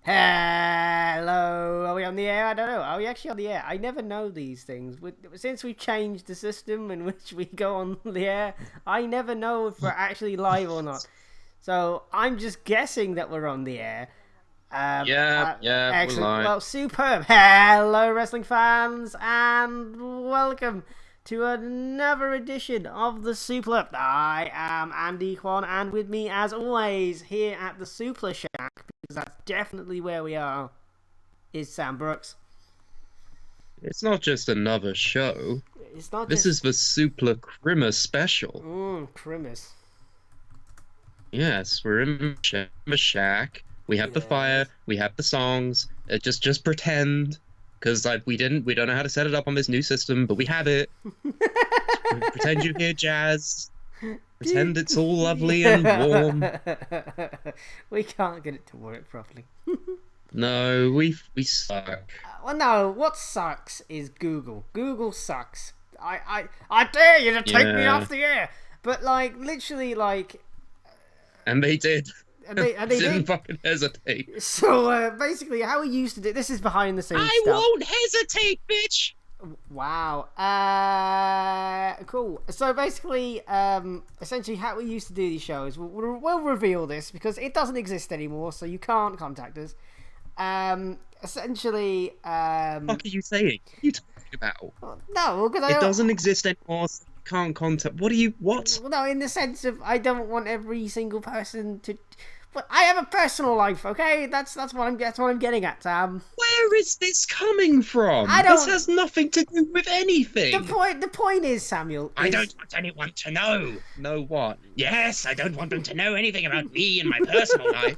Hello, are we on the air? I don't know. Are we actually on the air? I never know these things. Since we've changed the system in which we go on the air, I never know if we're actually live or not. So I'm just guessing that we're on the air. Yeah, we're Excellent. live. Well, superb. Hello, wrestling fans, and welcome to another edition of the Suplah. I am Andy Kwan, and with me, as always, here at the Suplah Shack, because that's definitely where we are, is Sam Brooks. It's not just another show. It's not This just... is the Suplah Christmas special. Christmas. Yes, we're in the shack. We have the fire. Yes. We have the songs. Just pretend, because we don't know how to set it up on this new system, but we have it. Pretend you hear jazz. Pretend it's all lovely and warm. We can't get it to work properly. No, we suck. Well, no. What sucks is Google. Google sucks. I dare you to take me off the air. But literally, And they did. and they Didn't did. fucking hesitate. So basically, how we used to do this is behind the scenes I stuff. won't hesitate, bitch. Wow. Cool. So basically, essentially, how we used to do these shows, we'll reveal this because it doesn't exist anymore, so you can't contact us. Essentially, What are you saying? What are you talking about? no, because It doesn't exist anymore. So you can't contact. What? Well, no, in the sense of I don't want every single person to. But I have a personal life, okay? That's what I'm getting at, Sam. Where is this coming from? I don't- This has nothing to do with anything. The point is, Samuel. I is- don't want anyone to know. Know what? Yes, I don't want them to know anything about me and my personal life.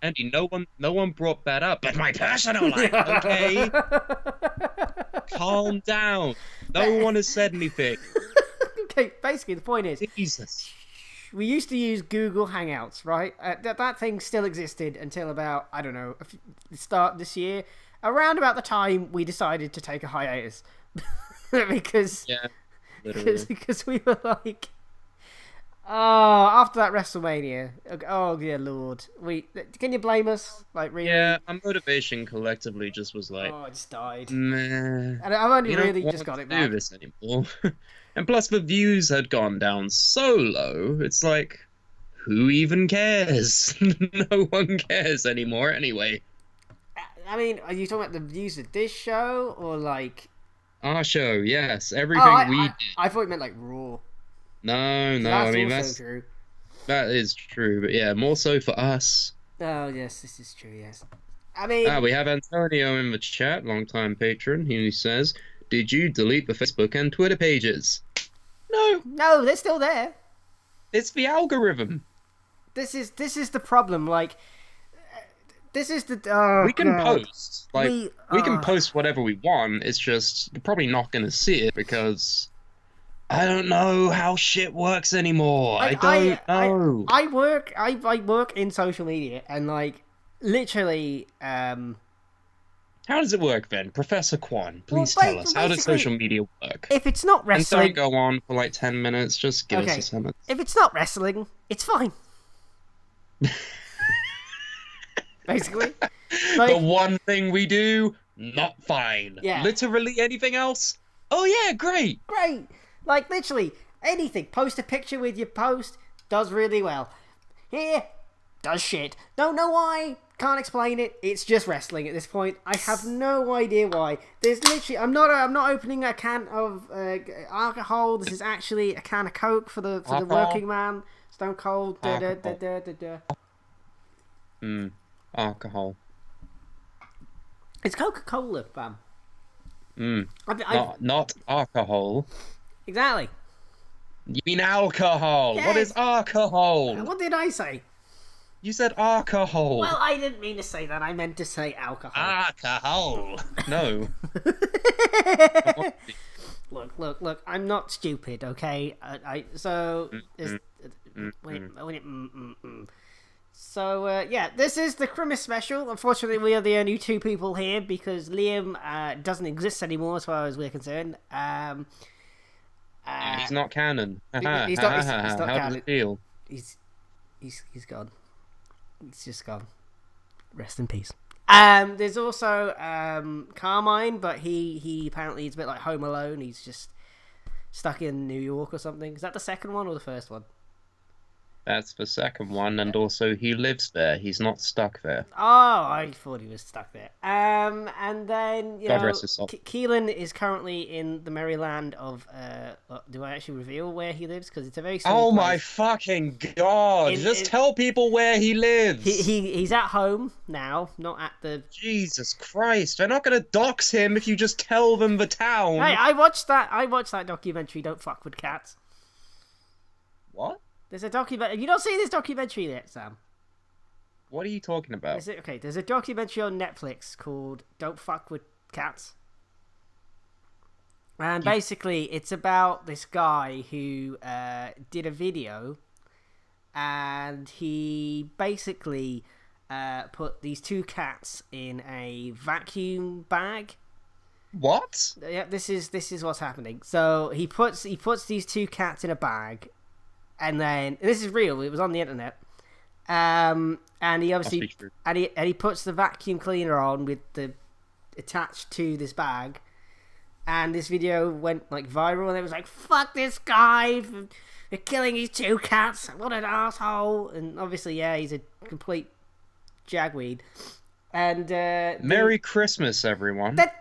Andy, no one brought that up. But my personal life. Okay, calm down. No one has said anything. Okay, basically, the point is, Jesus. we used to use Google Hangouts, right? That thing still existed until about, I don't know, the start this year. Around about the time we decided to take a hiatus. because Yeah, literally. because we were like, oh, after that WrestleMania, oh dear Lord, can you blame us? Like, really? Yeah, our motivation collectively just was like, Oh, it just died. meh. And I've only We don't really want just got to it do back. this anymore. And plus, the views had gone down so low. It's like, who even cares? No one cares anymore, anyway. I mean, are you talking about the views of this show or like? Our show, yes, Oh, everything we did. I thought you meant like Raw. No, That's I mean also true. that is true, but yeah, more so for us. Oh yes, this is true. Yes, I mean, We have Antonio in the chat, longtime patron. He says, "Did you delete the Facebook and Twitter pages?" No, no, they're still there. it's the algorithm. This is the problem. Like, this is the. Oh, We can God. post, we can post whatever we want. It's just you're probably not going to see it because I don't know how shit works anymore. Like, I don't know. I work in social media and like literally. How does it work then, Professor Kwan? Please Well, tell us. How does basically, social media work? If it's not And wrestling, don't go on for like 10 minutes. Just give us Okay. a sentence. if it's not wrestling, it's fine. Basically, The like, one thing we do, not fine. Yeah. Literally anything else? Oh yeah, great. great. Like literally anything. Post a picture with your post does really well. Here does shit. Don't know why. Can't explain it. It's just wrestling at this point. I have no idea why. There's literally. I'm not opening a can of alcohol. This is actually a can of Coke for the Alcohol. working man. Stone Cold. Alcohol. It's Coca-Cola, fam. Not alcohol. Exactly. You mean alcohol? What Yes. is alcohol? What did I say? You said alcohol. Well, I didn't mean to say that. I meant to say alcohol. Alcohol. No. Look. I'm not stupid, okay? So yeah, this is the Christmas special. Unfortunately, we are the only two people here because Liam doesn't exist anymore, as far as we're concerned. It's not canon. he's not- he's not How does canon. it feel? He's gone. He's just gone. Rest in peace. There's also Carmine, but he apparently is a bit like Home Alone. He's just stuck in New York or something. Is that the second one or the first one? That's the second one, and also he lives there. He's not stuck there. Oh, I thought he was stuck there. And then, God rest his soul. Keelan is currently in the Maryland of... do I actually reveal where he lives? Because it's a very small Oh my place. fucking god! Just tell people where he lives! He's at home now, not at the... Jesus Christ, they're not gonna dox him if you just tell them the town! Hey, I watched that documentary, Don't Fuck With Cats. What? There's a documentary... You don't see this documentary yet, Sam? What are you talking about? There's a documentary on Netflix called Don't Fuck With Cats. And basically, it's about this guy who did a video, and he basically put these two cats in a vacuum bag. What? Yeah, this is what's happening. So he puts these two cats in a bag, and then this is real. It was on the internet. And he obviously and he puts the vacuum cleaner on with the attached to this bag, and this video went like viral, and it was like, fuck this guy for killing his two cats, what an asshole. And obviously, yeah, he's a complete jagweed. And Merry Christmas, everyone. But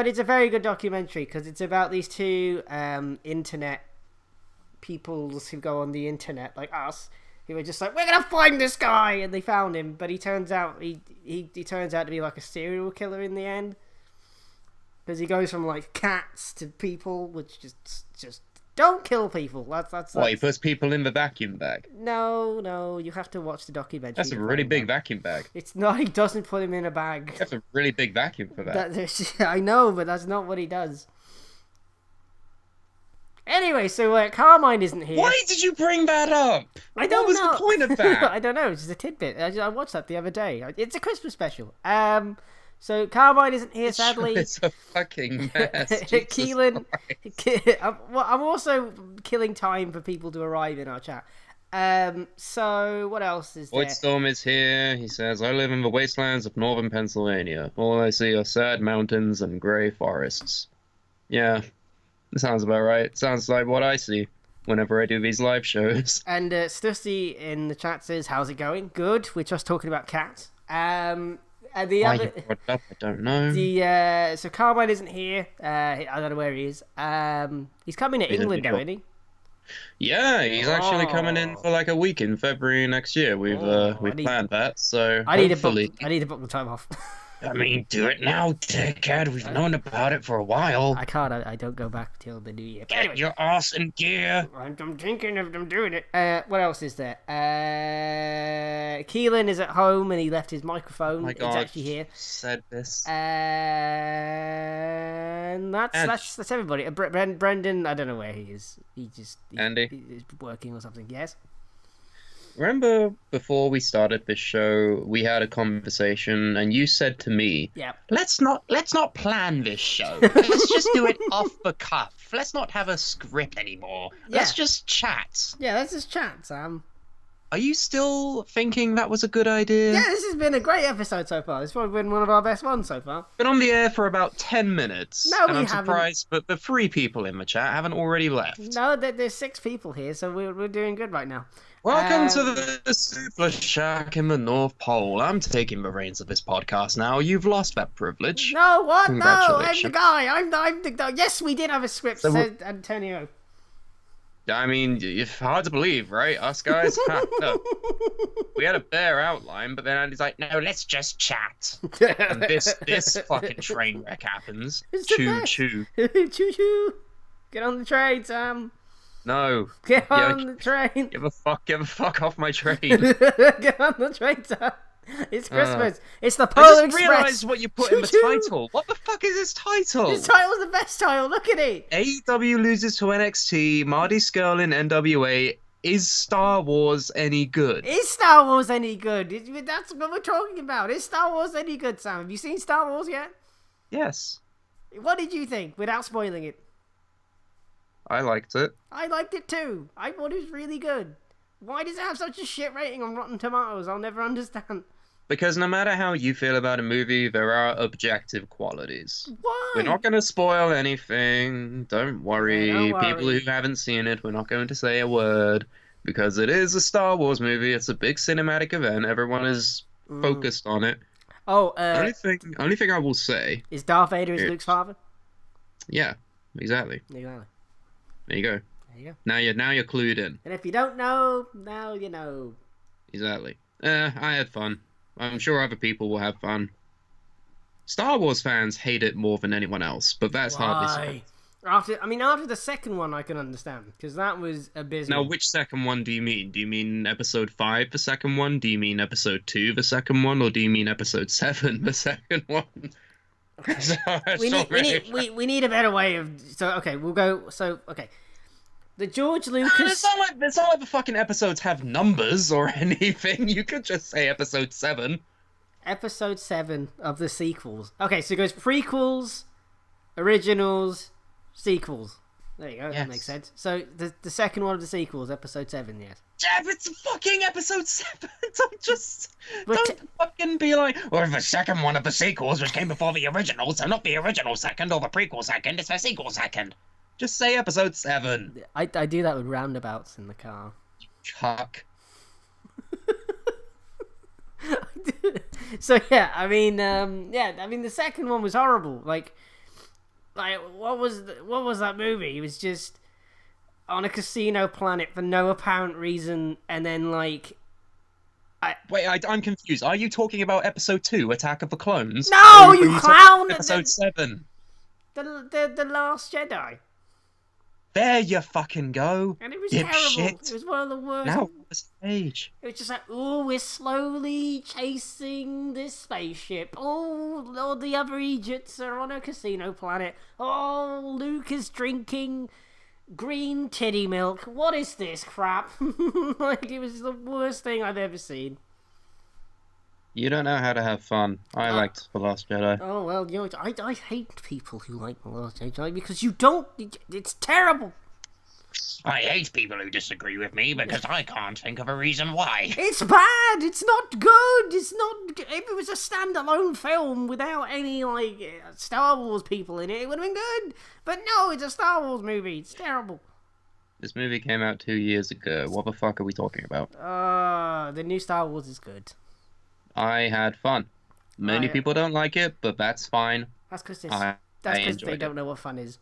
it's a very good documentary because it's about these two internet peoples who go on the internet like us, who were just like, we're gonna find this guy, and they found him, but he turns out he turns out to be like a serial killer in the end, because he goes from like cats to people, which just don't kill people. That's What, he puts people in the vacuum bag? No, you have to watch the documentary. That's a really big vacuum bag. It's not. He doesn't put him in a bag. That's a really big vacuum for that. I know, but that's not what he does. Anyway, so Carmine isn't here. Why did you bring that up? I don't know. What was the point of that? I don't know. It's just a tidbit. I watched that the other day. It's a Christmas special. So Carmine isn't here, sadly. It's a fucking mess. Keelan. I'm also killing time for people to arrive in our chat. So what else is there? Voidstorm is here. He says, I live in the wastelands of northern Pennsylvania. All I see are sad mountains and grey forests. Yeah. That sounds about right. Sounds like what I see whenever I do these live shows. And Stussy in the chat says, how's it going? Good. We're just talking about cats. And the Why other... you brought it up, I don't know. So Carmine isn't here. I don't know where he is. He's coming to England now, isn't he? Yeah, he's actually coming in for like a week in February next year. We've planned that, so I need hopefully... I need to book the time off. I mean, do it now, dickhead. We've known about it for a while. I can't. I don't go back till the new year. But Get anyway, your ass in gear. I'm thinking of them doing it. What else is there? Keelan is at home and he left his microphone. Oh my God, it's actually here. Said this. And that's everybody. Brendan, I don't know where he is. He's working or something. Yes. Remember before we started this show, we had a conversation, and you said to me, "Yeah, let's not plan this show. Let's just do it off the cuff. Let's not have a script anymore. Let's just chat." Yeah, let's just chat, Sam. Are you still thinking that was a good idea? Yeah, this has been a great episode so far. It's probably been one of our best ones so far. Been on the air for about 10 minutes. No, and we I'm haven't. surprised, but the 3 people in the chat haven't already left. No, there's 6 people here, so we're doing good right now. Welcome to the Suplah Shack in the North Pole. I'm taking the reins of this podcast now. You've lost that privilege. No, what? No, Congratulations. I'm the guy. I'm the guy. Yes, we did have a script, said Antonio. I mean, it's hard to believe, right? Us guys? No. We had a bare outline, but then he's like, No, let's just chat. and this fucking train wreck happens. Choo choo. Choo choo. Get on the train, Sam. No. Get on the train. Get the fuck off my train. Get on the train, Sam. It's Christmas. It's the Polar Express. I just realised what you put in the title. What the fuck is this title? This title's the best title. Look at it. AEW loses to NXT. Marty Scurll in NWA. Is Star Wars any good? Is Star Wars any good? That's what we're talking about. Is Star Wars any good, Sam? Have you seen Star Wars yet? Yes. What did you think, without spoiling it? I liked it. I liked it too. I thought it was really good. Why does it have such a shit rating on Rotten Tomatoes? I'll never understand. Because no matter how you feel about a movie, there are objective qualities. Why? We're not going to spoil anything. Don't worry. Yeah, don't worry. People who haven't seen it, we're not going to say a word. Because it is a Star Wars movie. It's a big cinematic event. Everyone is focused on it. Oh, Only thing I will say... Is Darth Vader Luke's father? Yeah, exactly. Exactly. There you go. There you go. Now you're clued in. And if you don't know, now you know. Exactly. I had fun. I'm sure other people will have fun. Star Wars fans hate it more than anyone else, but that's hardly so. After the second one, I can understand, because that was abysmal. Now, which second one do you mean? Do you mean episode 5, the second one? Do you mean episode 2, the second one? Or do you mean episode 7, the second one? Okay. We need a better way of... So, okay, we'll go... So, okay. The George Lucas... It's not like the fucking episodes have numbers or anything. You could just say episode 7. Episode 7 of the sequels. Okay, so it goes prequels, originals, sequels. There you go, that makes sense. So, the second one of the sequels, episode 7, yes. Yeah, it's fucking episode 7. Don't fucking be like, or the second one of the sequels, which came before the original, so not the original second or the prequel second, it's the sequel second. Just say episode 7. I do that with roundabouts in the car. Chuck. So yeah, the second one was horrible. Like what was that movie? It was just on a casino planet for no apparent reason, and then I'm confused. Are you talking about episode 2, Attack of the Clones? No, you clown! Episode 7. The Last Jedi. There you fucking go. And it was terrible. Shit. It was one of the worst. Now it's age. It was just like, oh, we're slowly chasing this spaceship. Oh, all the other Egypts are on a casino planet. Oh, Luke is drinking green titty milk. What is this crap? It was the worst thing I've ever seen. You don't know how to have fun. I liked The Last Jedi. Oh, well, I hate people who like The Last Jedi because you don't... It's terrible. I hate people who disagree with me because I can't think of a reason why. It's bad. It's not good. It's not... If it was a standalone film without any, Star Wars people in it, it would have been good. But no, it's a Star Wars movie. It's terrible. This movie came out 2 years ago. What the fuck are we talking about? The new Star Wars is good. I had fun. Many people don't like it, but that's fine. That's because they don't know what fun is.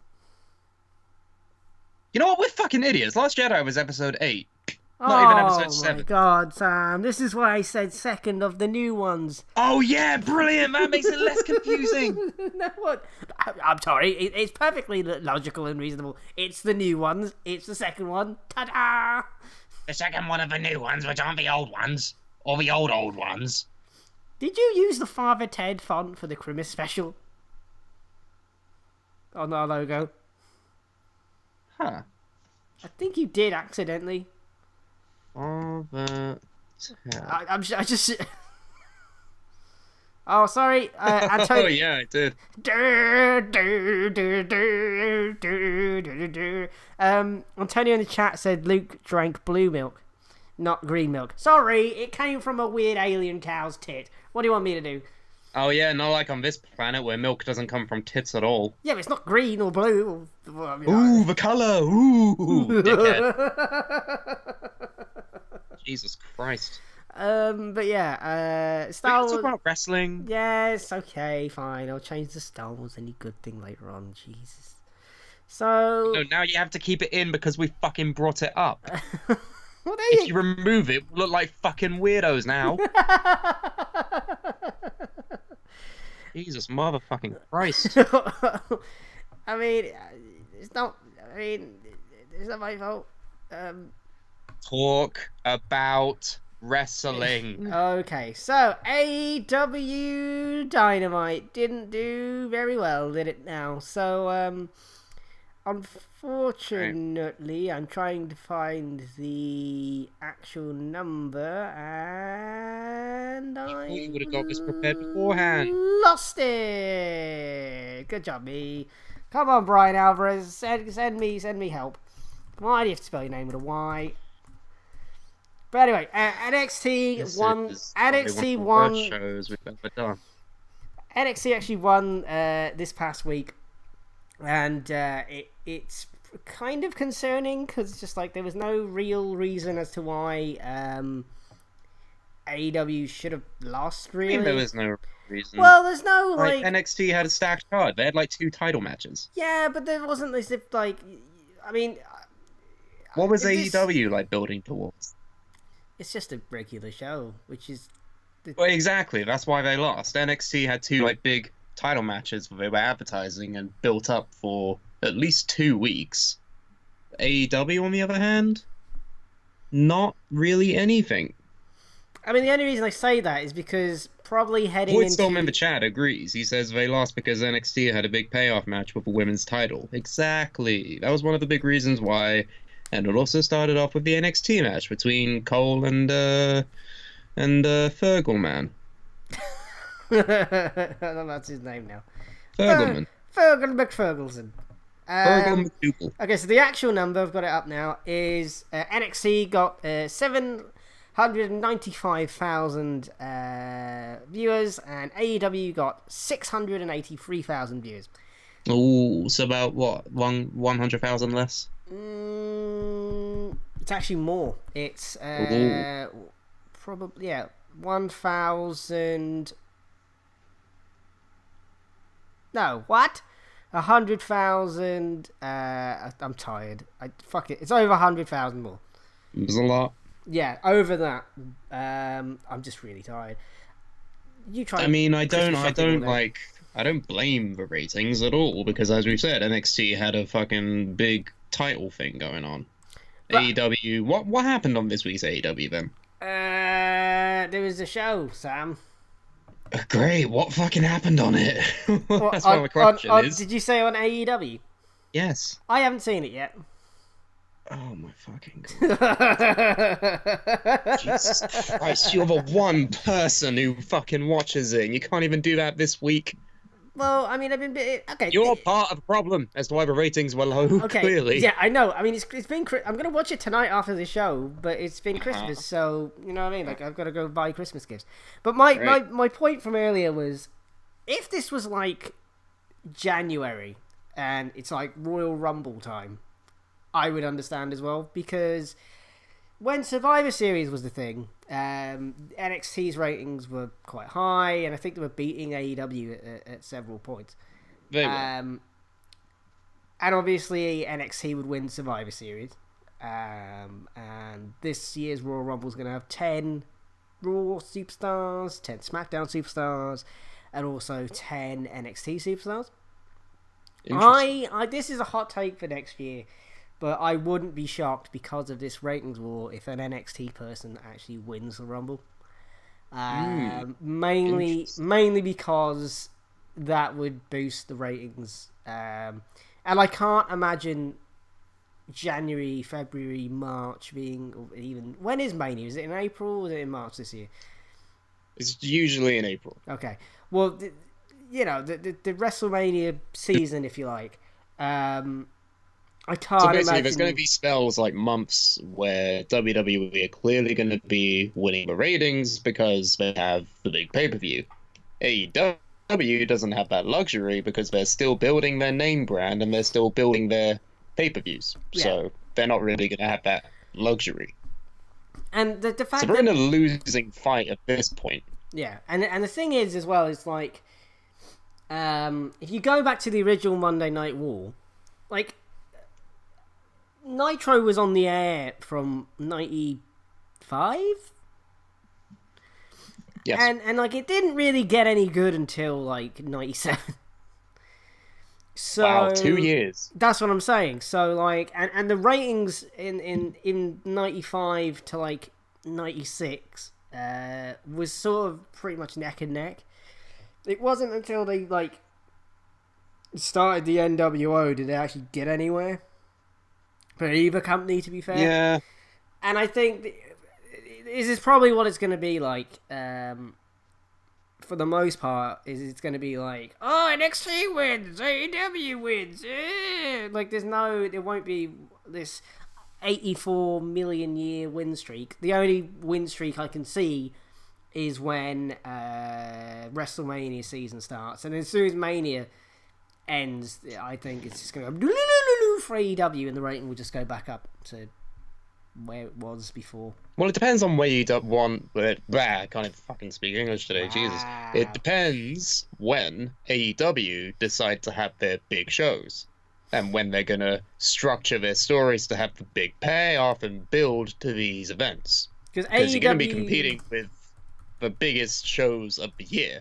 You know what? We're fucking idiots. Last Jedi was episode 8. Not even episode 7. Oh my god, Sam. This is why I said second of the new ones. Oh yeah, brilliant. That makes it less confusing. No, what? I'm sorry. It's perfectly logical and reasonable. It's the new ones. It's the second one. Ta-da! The second one of the new ones, which aren't the old ones. Or the old ones. Did you use the Father Ted font for the Christmas special? On our logo? Huh. I think you did accidentally. Father Ted. I just... Oh, sorry. Antonio... Oh, yeah, I did. Antonio in the chat said Luke drank blue milk, not green milk. Sorry, it came from a weird alien cow's tit. What do you want me to do? Oh, yeah, not like on this planet where milk doesn't come from tits at all. Yeah, but it's not green or blue. Ooh, the colour. Ooh, dickhead. Jesus Christ. But yeah, Star Wars... Talk about wrestling. Yes, okay, fine. I'll change the Star Wars any good thing later on. Jesus. So... No, now you have to keep it in because we fucking brought it up. Well, if you remove it, we'll look like fucking weirdos now. Jesus motherfucking Christ. I mean, it's not my fault. Talk about wrestling. Okay, so AEW Dynamite didn't do very well, did it now? So, unfortunately, I'm trying to find the actual number, and I You would have got this prepared beforehand. lost it. Good job, me. Come on, Brian Alvarez, send me help. Why do you have to spell your name with a Y? But anyway, NXT won. NXT one won. of the worst shows we've ever done. NXT actually won this past week, and it's kind of concerning because it's just like there was no real reason as to why AEW should have lost. Really, I mean, there was no reason. Well, there's no like NXT had a stacked card. They had like 2 title matches. Yeah, but there wasn't as if like I mean, what was AEW like building towards? It's just a regular show, which is. Well, exactly. That's why they lost. NXT had 2 like big title matches where they were advertising and built up for at least 2 weeks. AEW, on the other hand, not really anything. I mean, the only reason I say that is because probably heading into... Voidstorm in the chat agrees. He says they lost because NXT had a big payoff match with a women's title. Exactly. That was one of the big reasons why. And it also started off with the NXT match between Cole and Fergal man. That's his name now. Fergalman. Fergal McFergalson. Fergal McDougal. Okay, so the actual number, I've got it up now, is NXT got 795,000 viewers, and AEW got 683,000 viewers. Oh, so about what? 100,000 less? It's actually more. It's probably 1,000. No, what? 100,000. I'm tired. Fuck it. It's over 100,000 more. It was a lot. Yeah, over that. I'm just really tired. You try. I mean, I don't blame the ratings at all because, as we've said, NXT had a fucking big title thing going on. But, AEW. What happened on this week's AEW then? There was a show, Sam. Great. What fucking happened on it? That's what my question is. Did you say on AEW? Yes. I haven't seen it yet. Oh my fucking god. Jesus Christ, you're the one person who fucking watches it and you can't even do that this week. Well, I mean, I've been... Okay. You're part of the problem as to why the ratings were low, okay. Clearly. Yeah, I know. I mean, it's been... I'm going to watch it tonight after the show, but it's been Christmas, so, you know what I mean? Like, I've got to go buy Christmas gifts. But my point from earlier was, if this was, like, January, and it's, like, Royal Rumble time, I would understand as well, because when Survivor Series was the thing, NXT's ratings were quite high, and I think they were beating AEW at several points. They were. And obviously NXT would win Survivor Series. And this year's Royal Rumble is going to have 10 Raw superstars, 10 SmackDown superstars, and also 10 NXT superstars. This is a hot take for next year, but I wouldn't be shocked because of this ratings war if an NXT person actually wins the Rumble. Mainly because that would boost the ratings. And I can't imagine January, February, March being, or even... When is Mania? Is it in April or is it in March this year? It's usually in April. Okay. Well, the WrestleMania season, if you like... I can't So basically, imagine... there's going to be spells like months where WWE are clearly going to be winning the ratings because they have the big pay-per-view. AEW doesn't have that luxury because they're still building their name brand and they're still building their pay-per-views. Yeah. So they're not really going to have that luxury. And the fact so we're in a losing fight at this point. Yeah, and the thing is as well, it's like, if you go back to the original Monday Night War, like... Nitro was on the air from 95? Yes. And like it didn't really get any good until like 97. So wow, 2 years. That's what I'm saying. So like and the ratings in 95 to like 96 was sort of pretty much neck and neck. It wasn't until they like started the NWO did they actually get anywhere. For either company, to be fair. Yeah. And I think this is probably what it's going to be like, for the most part, is it's going to be like, oh, NXT wins, AEW wins, like there won't be this, 84 million year win streak. The only win streak I can see is when WrestleMania season starts, and as soon as Mania ends, I think it's just going to go for AEW, and the rating will just go back up to where it was before. Well, it depends on where you don't want it. I can't even fucking speak English today. Wow. Jesus. It depends when AEW decide to have their big shows, and when they're gonna structure their stories to have the big payoff and build to these events. Because you're gonna be competing with the biggest shows of the year,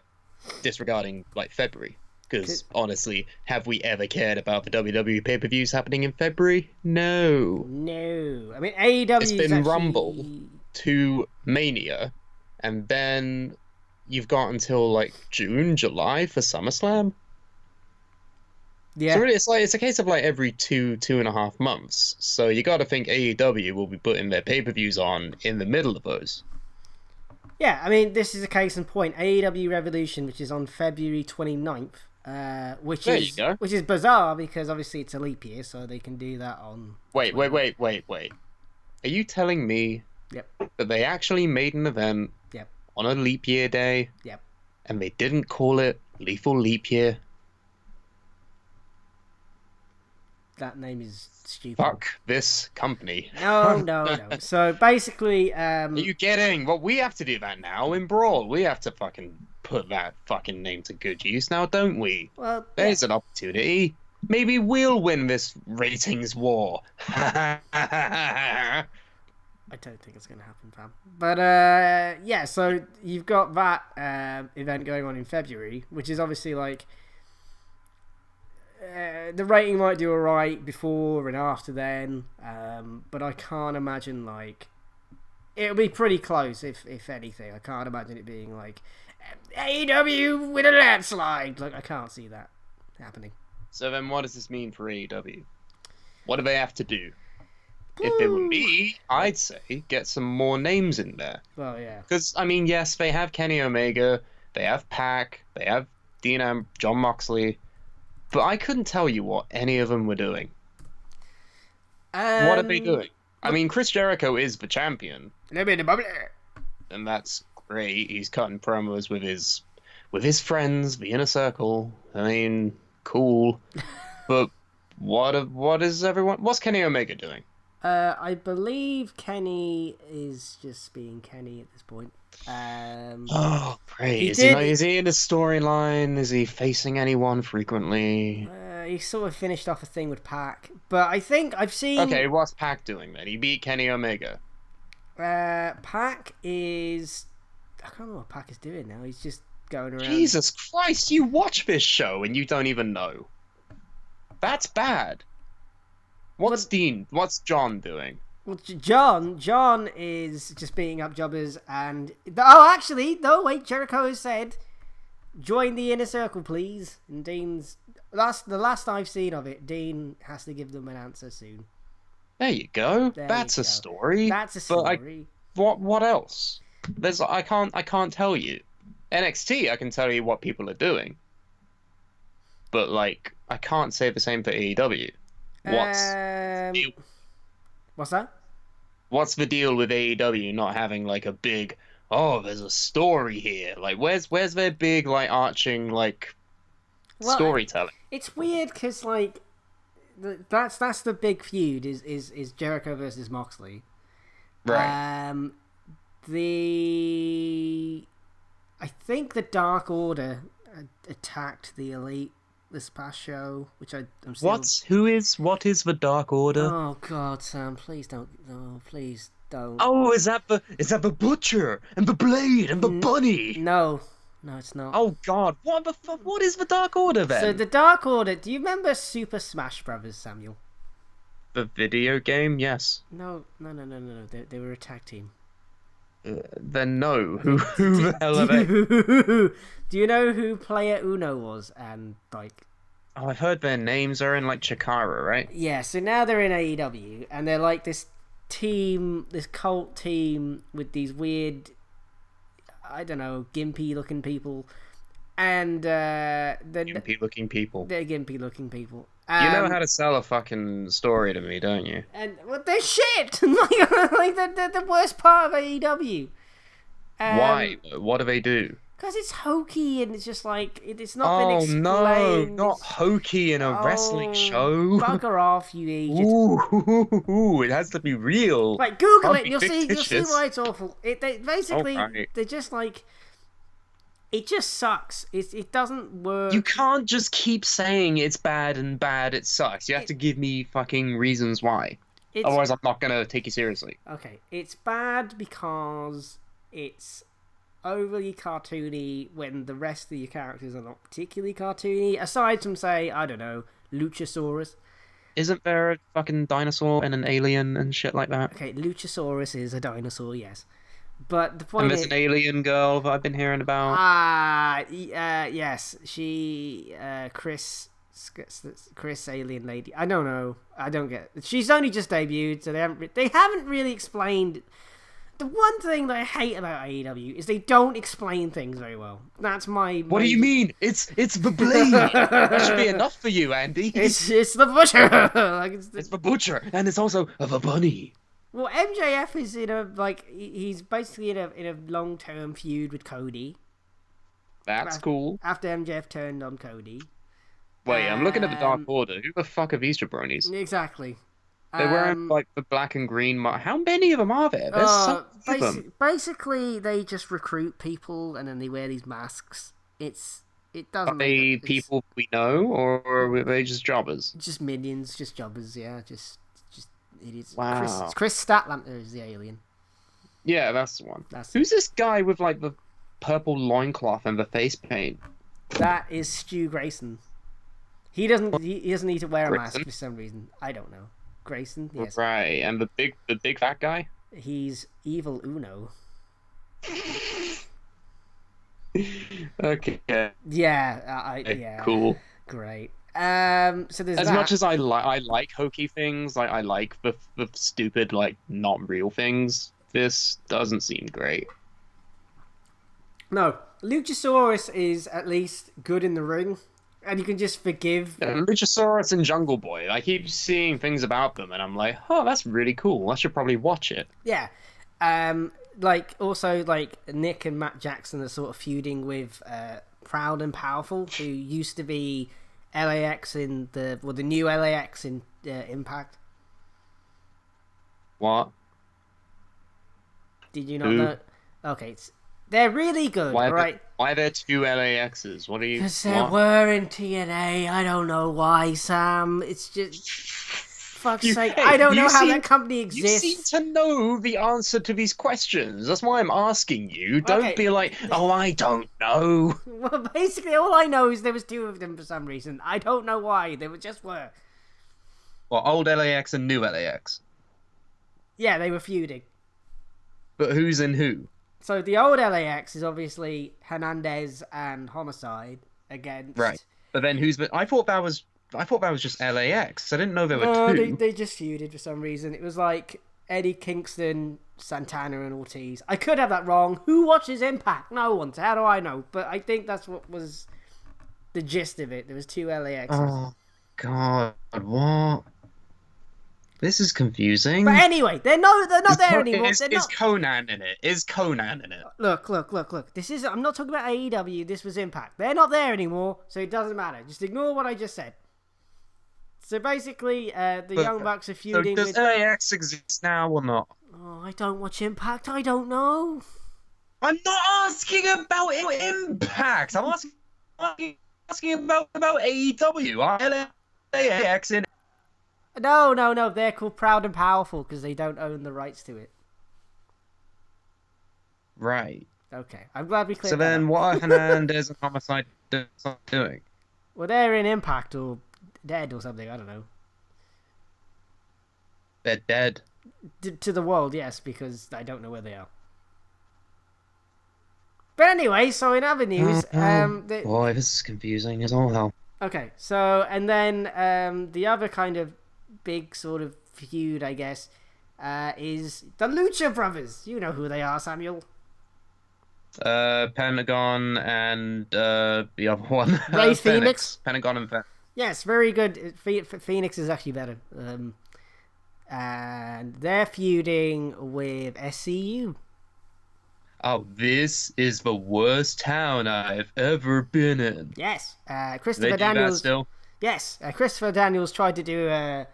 disregarding like February. Because honestly, have we ever cared about the WWE pay-per-views happening in February? No. I mean, AEW. It's been Rumble to Mania, and then you've got until like June, July for SummerSlam. Yeah. So really, it's a case of like every 2.5 months. So you got to think AEW will be putting their pay-per-views on in the middle of those. Yeah, I mean, this is a case in point. AEW Revolution, which is on February 29th, which is bizarre because obviously it's a leap year, so they can do that on... Wait. Are you telling me that they actually made an event on a leap year day and they didn't call it Lethal Leap Year? That name is stupid. Fuck this company. No. So basically... Are you kidding? Well, we have to do that now in Brawl. We have to fucking put that fucking name to good use now, don't we? Well, there's an opportunity. Maybe we'll win this ratings war. I don't think it's going to happen, fam. But, so you've got that event going on in February, which is obviously like... the rating might do alright before and after then, but I can't imagine, like... It'll be pretty close, if anything. I can't imagine it being like... AEW with a landslide! Like, I can't see that happening. So then what does this mean for AEW? What do they have to do? If it were me, I'd say get some more names in there. Well, yeah. Because, I mean, yes, they have Kenny Omega, they have Pac, they have John Moxley, but I couldn't tell you what any of them were doing. What are they doing? I mean, Chris Jericho is the champion. And that's great. He's cutting promos with his friends, the Inner Circle. I mean, cool. But what's Kenny Omega doing? I believe Kenny is just being Kenny at this point. Great. Is he in a storyline? Is he facing anyone frequently? He sort of finished off a thing with Pac, but I think I've seen... Okay, what's Pac doing then? He beat Kenny Omega. Pac is... I can't remember what Pac is doing now. He's just going around... Jesus Christ, you watch this show and you don't even know. That's bad. What's John doing? Well, John is just beating up jobbers and... Oh, actually, no, wait, Jericho has said, join the Inner Circle, please. And Dean's... The last I've seen of it, Dean has to give them an answer soon. There you go. That's a story. That's a story. What else? I can't tell you. NXT, I can tell you what People are doing. But, like, I can't say the same for AEW. What's the deal? What's that? What's the deal with AEW not having like a big, there's a story here? Like, where's their big like arching like storytelling? It's weird because like that's the big feud is Jericho versus Moxley. Right. I think the Dark Order attacked the Elite this past show, which I'm still... What is the Dark Order? Oh God, Sam, please don't. No, please don't. Oh, is that the Butcher and the Blade and the Bunny? No, it's not. Oh God, what is the Dark Order then? So the Dark Order. Do you remember Super Smash Brothers, Samuel? The video game, yes. No. They were a tag team. Then no. Who the hell are they? Do you know who Player Uno was? And like, oh, I've heard their names are in like Chikara, right? Yeah. So now they're in AEW, and they're like this team, this cult team with these weird, I don't know, gimpy looking people, and gimpy looking people. They're gimpy looking people, You know how to sell a fucking story to me, don't you? And well, they're shit. Like they're the worst part of AEW. Why? What do they do? Because it's hokey and it's just like it's not been explained. Oh no, not hokey in a wrestling show. Bugger off, you idiot! Ooh, it has to be real. Like Google Can't it, be you'll see fictitious. why it's awful. Basically Alright. they're just like it just sucks. It doesn't work. You can't just keep saying it's bad and bad. It sucks. You have to give me fucking reasons why. Otherwise, I'm not gonna take you seriously. Okay, it's bad because it's overly cartoony when the rest of your characters are not particularly cartoony. Aside from, say, I don't know, Luchasaurus. Isn't there a fucking dinosaur and an alien and shit like that? Okay, Luchasaurus is a dinosaur, yes. But the point And is... there's an alien girl that I've been hearing about. Yes. She, Chris alien lady. I don't know. I don't get it. She's only just debuted, so they haven't really explained... The one thing that I hate about AEW is they don't explain things very well. That's my... What do you mean? It's the blade. That should be enough for you, Andy. It's the butcher. Like it's the butcher, and it's also the bunny. Well, MJF is he's basically in a long-term feud with Cody. That's cool. After MJF turned on Cody. Wait, I'm looking at the Dark Order. Who the fuck are these jabronis? Exactly. They're wearing like the black and green. How many of them are there? There's some of them. Basically, they just recruit people and then they wear these masks. It doesn't. Are they people we know, or are they just jobbers? Just minions, just jobbers. Yeah, just idiots. Wow. Chris Statlander is the alien. Yeah, that's the one. Who's this guy with like the purple loincloth and the face paint? That is Stu Grayson. He doesn't need to wear a mask for some reason. I don't know. Grayson, yes. Right, and the big fat guy? He's Evil Uno. Okay. Yeah, Cool. Great. So there's as much as I like hokey things, like I like the stupid, like not real things. This doesn't seem great. No, Luchasaurus is at least good in the ring. And you can just forgive... Luchasaurus and Jungle Boy. I keep seeing things about them, and I'm like, oh, that's really cool. I should probably watch it. Yeah. Also, Nick and Matt Jackson are sort of feuding with Proud and Powerful, who used to be LAX in the new LAX in Impact. What? Did you not know? Okay, they're really good, right? Why are there two LAXs? What are you... Because there were in TNA. I don't know why, Sam. It's just... Fuck's sake. I don't know how that company exists. You seem to know the answer to these questions. That's why I'm asking you. Don't be like, oh, I don't know. Well, basically, all I know is there was two of them for some reason. I don't know why. They just were. Well, old LAX and new LAX. Yeah, they were feuding. But who's in who? So the old LAX is obviously Hernandez and Homicide against... Right. But then who's... I thought that was just LAX. I didn't know there were two. They just feuded for some reason. It was like Eddie Kingston, Santana, and Ortiz. I could have that wrong. Who watches Impact? No one. So how do I know? But I think that's what was the gist of it. There was two LAXs. Oh, God. What? This is confusing. But anyway, they're not there anymore. Is Conan in it? Is Conan in it? Look. I'm not talking about AEW. This was Impact. They're not there anymore, so it doesn't matter. Just ignore what I just said. So basically, the Young Bucks are feuding with... Does LAX exist now or not? Oh, I don't watch Impact. I don't know. I'm not asking about Impact. I'm asking about AEW. Are LAX in... No. They're called Proud and Powerful because they don't own the rights to it. Right. Okay. I'm glad we cleared So that then up. what are Hernandez and Homicide doing? Well, they're in Impact or dead or something. I don't know. They're dead. To the world, yes, because I don't know where they are. But anyway, so in other news... Boy, this is confusing as all hell. Okay, so, and then the other kind of big sort of feud, I guess, is the Lucha Brothers. You know who they are, Samuel. Pentagon and the other one. Ray Phoenix. Pentagon and Yes, very good. Phoenix is actually better. And they're feuding with SCU. Oh, this is the worst town I've ever been in. Yes, They Christopher do that Daniels. still? Yes, Christopher Daniels tried to do an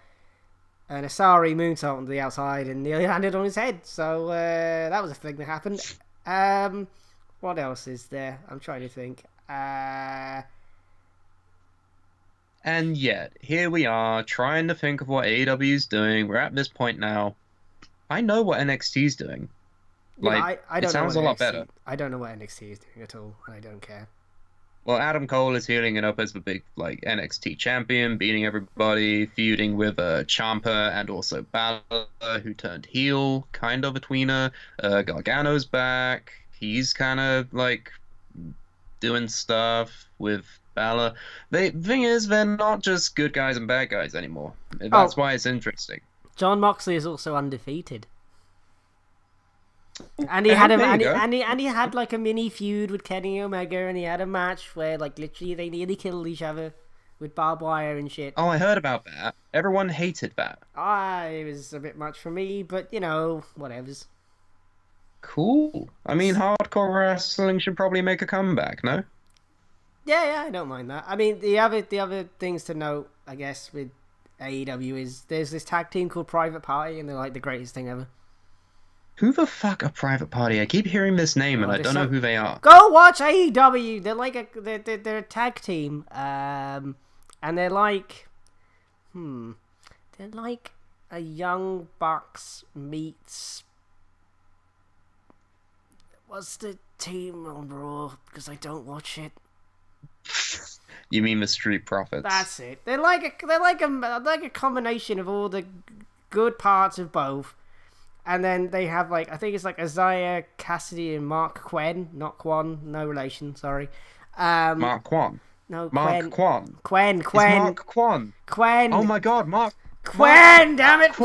Asari moonsault on the outside and nearly landed on his head. So that was a thing that happened. What else is there? I'm trying to think. And yet, here we are, trying to think of what AEW's doing. We're at this point now. I know what NXT's doing. Like, I don't it sounds know a what lot NXT better. I don't know what NXT is doing at all, and I don't care. Well, Adam Cole is healing it up as the big, like, NXT champion, beating everybody, feuding with Ciampa and also Balor, who turned heel, kind of a tweener. Gargano's back. He's kind of, like, doing stuff with Balor. The thing is, they're not just good guys and bad guys anymore. That's why it's interesting. John Moxley is also undefeated. And he had he had like a mini feud with Kenny Omega, and he had a match where like literally they nearly killed each other with barbed wire and shit. Oh, I heard about that. Everyone hated that. It was a bit much for me, but you know, whatever's. Cool. I mean, hardcore wrestling should probably make a comeback, no? Yeah, I don't mind that. I mean, the other things to note, I guess, with AEW is there's this tag team called Private Party, and they're like the greatest thing ever. Who the fuck are Private Party? I keep hearing this name and I don't know who they are. Go watch AEW. They're like they're a tag team, and they're like, they're like a Young Bucks meets. What's the team on Raw? Because I don't watch it. You mean the Street Profits? That's it. They're like a combination of all the good parts of both. And then they have like, I think it's like Isaiah Cassidy and Mark Quinn, not Quan, no relation, sorry. Mark Quan. No, Mark Quan. Quen. It's Mark Quan. Quen. Oh my god, Mark. Quen, damn it.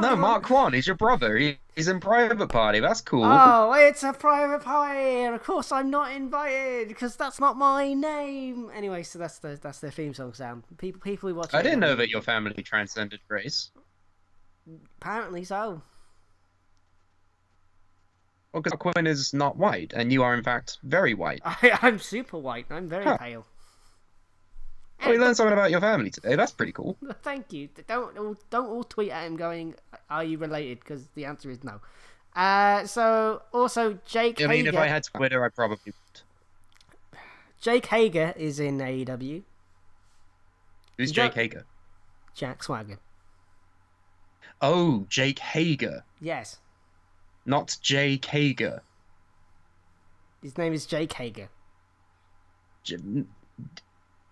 No, Mark Quan, he's your brother. He's in Private Party. That's cool. Oh, it's a private party, and of course I'm not invited because that's not my name. Anyway, so that's their theme song sound. People who watch. I didn't know that your family transcended race. Apparently so. Well, because Quinn is not white, and you are in fact very white. I'm super white. I'm very pale. Oh, we learned something about your family today. That's pretty cool. Thank you. Don't all tweet at him going, "Are you related?" Because the answer is no. So also Jake Hager. I mean, if I had Twitter, I probably would. Jake Hager is in AEW. Who's Jake Hager? Jack Swagger. Oh, Jake Hager. Yes. Not Jay Kager. His name is Jake Hager.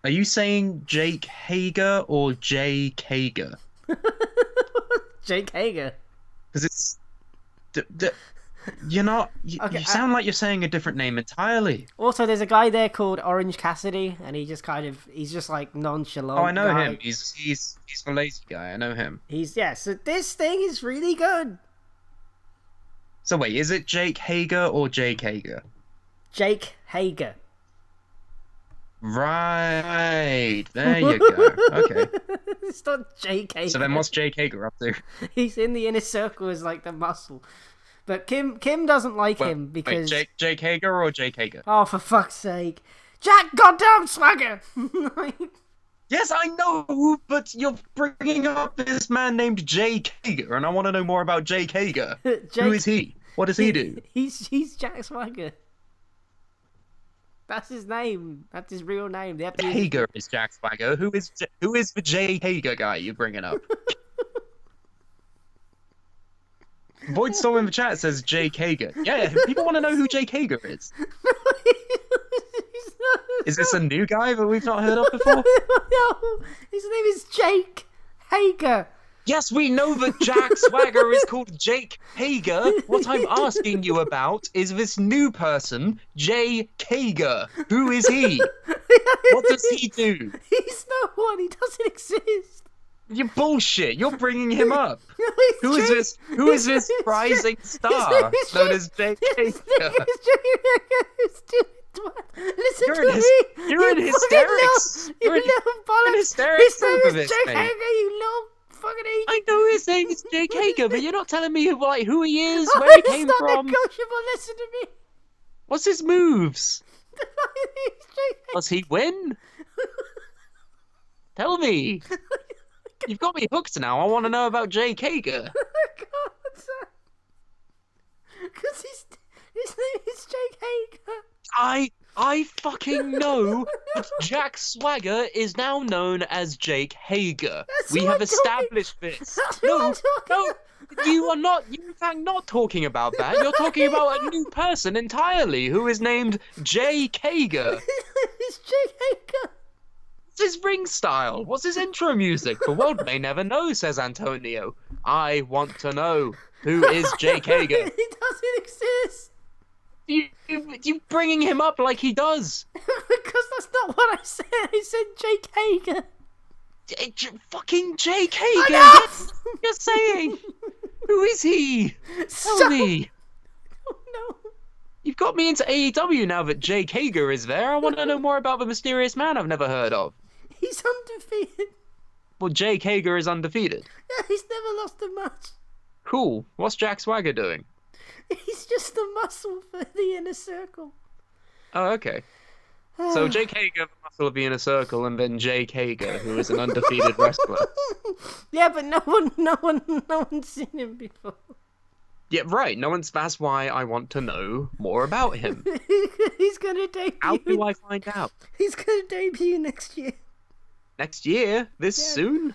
Are you saying Jake Hager or Jay Kager? Jake Hager. Because it's... You're not... You sound like you're saying a different name entirely. Also, there's a guy there called Orange Cassidy, and he's just like nonchalant. Oh, I know him. He's the lazy guy. I know him. So this thing is really good. So wait, is it Jake Hager or Jay Kager? Jake Hager. Right. There you go. Okay. It's not Jake Hager. So then what's Jake Hager up to? He's in the inner circle as like the muscle. But Kim doesn't like him because... Wait, Jake Hager or Jake Hager? Oh, for fuck's sake. Jack goddamn Swagger! Yes, I know, but you're bringing up this man named Jake Hager, and I want to know more about Jake Hager. Who is he? What does he do? He's Jack Swagger. That's his name. That's his real name. Hager is Jack Swagger. Who is the Jay Hager guy you're bringing up? Void Soul in the chat says Jake Hager. Yeah, people want to know who Jake Hager is. Is this a new guy that we've not heard of before? No, his name is Jake Hager. Yes, we know that Jack Swagger is called Jake Hager. What I'm asking you about is this new person, Jay Kager. Who is he? What does he do? He's no one. He doesn't exist. You bullshit. You're bringing him up. No, Who is this rising star known as Jay Kager? His name is Jake what? Listen You're to in me! you're in you hysterics. fucking You're in little bollocks! hysterics His name over is this, Jay mate. Kager, you little fucking idiot! I know his name is Jay Kager, but you're not telling me who he is, Oh, where he it's came not from. negotiable, listen to me! What's his moves? It's Jay Kager. Does he win? Tell me. You've got me hooked now. I want to know about Jay Kager. Because his name is Jay Kager. I fucking know that Jack Swagger is now known as Jake Hager. That's We who have I'm established this. That's who No, I'm talking no, you are not. You're in fact not talking about that. You're talking about a new person entirely who is named Jay Kager. It's Jay Hager. What's his ring style? What's his intro music? The world may never know, says Antonio. I want to know. Who is Jay Kager? He doesn't exist. You bringing him up like he does. Because that's not what I said. I said Jay Kager. Fucking Jay Kager. Enough! That's what you're saying. Who is he? Tell Stop. me. Oh, no. You've got me into AEW now that Jay Kager is there. I want to know more about the mysterious man I've never heard of. He's undefeated. Well, Jay Kager is undefeated. Yeah, he's never lost a match. Cool. What's Jack Swagger doing? He's just a muscle for the inner circle. Oh, okay. So Jay Kager, the muscle of the inner circle, and then Jay Kager, who is an undefeated wrestler. Yeah, but no one's seen him before. Yeah, right. That's why I want to know more about him. He's gonna debut. How do I find out? He's gonna debut next year. Next year? This Yeah. soon?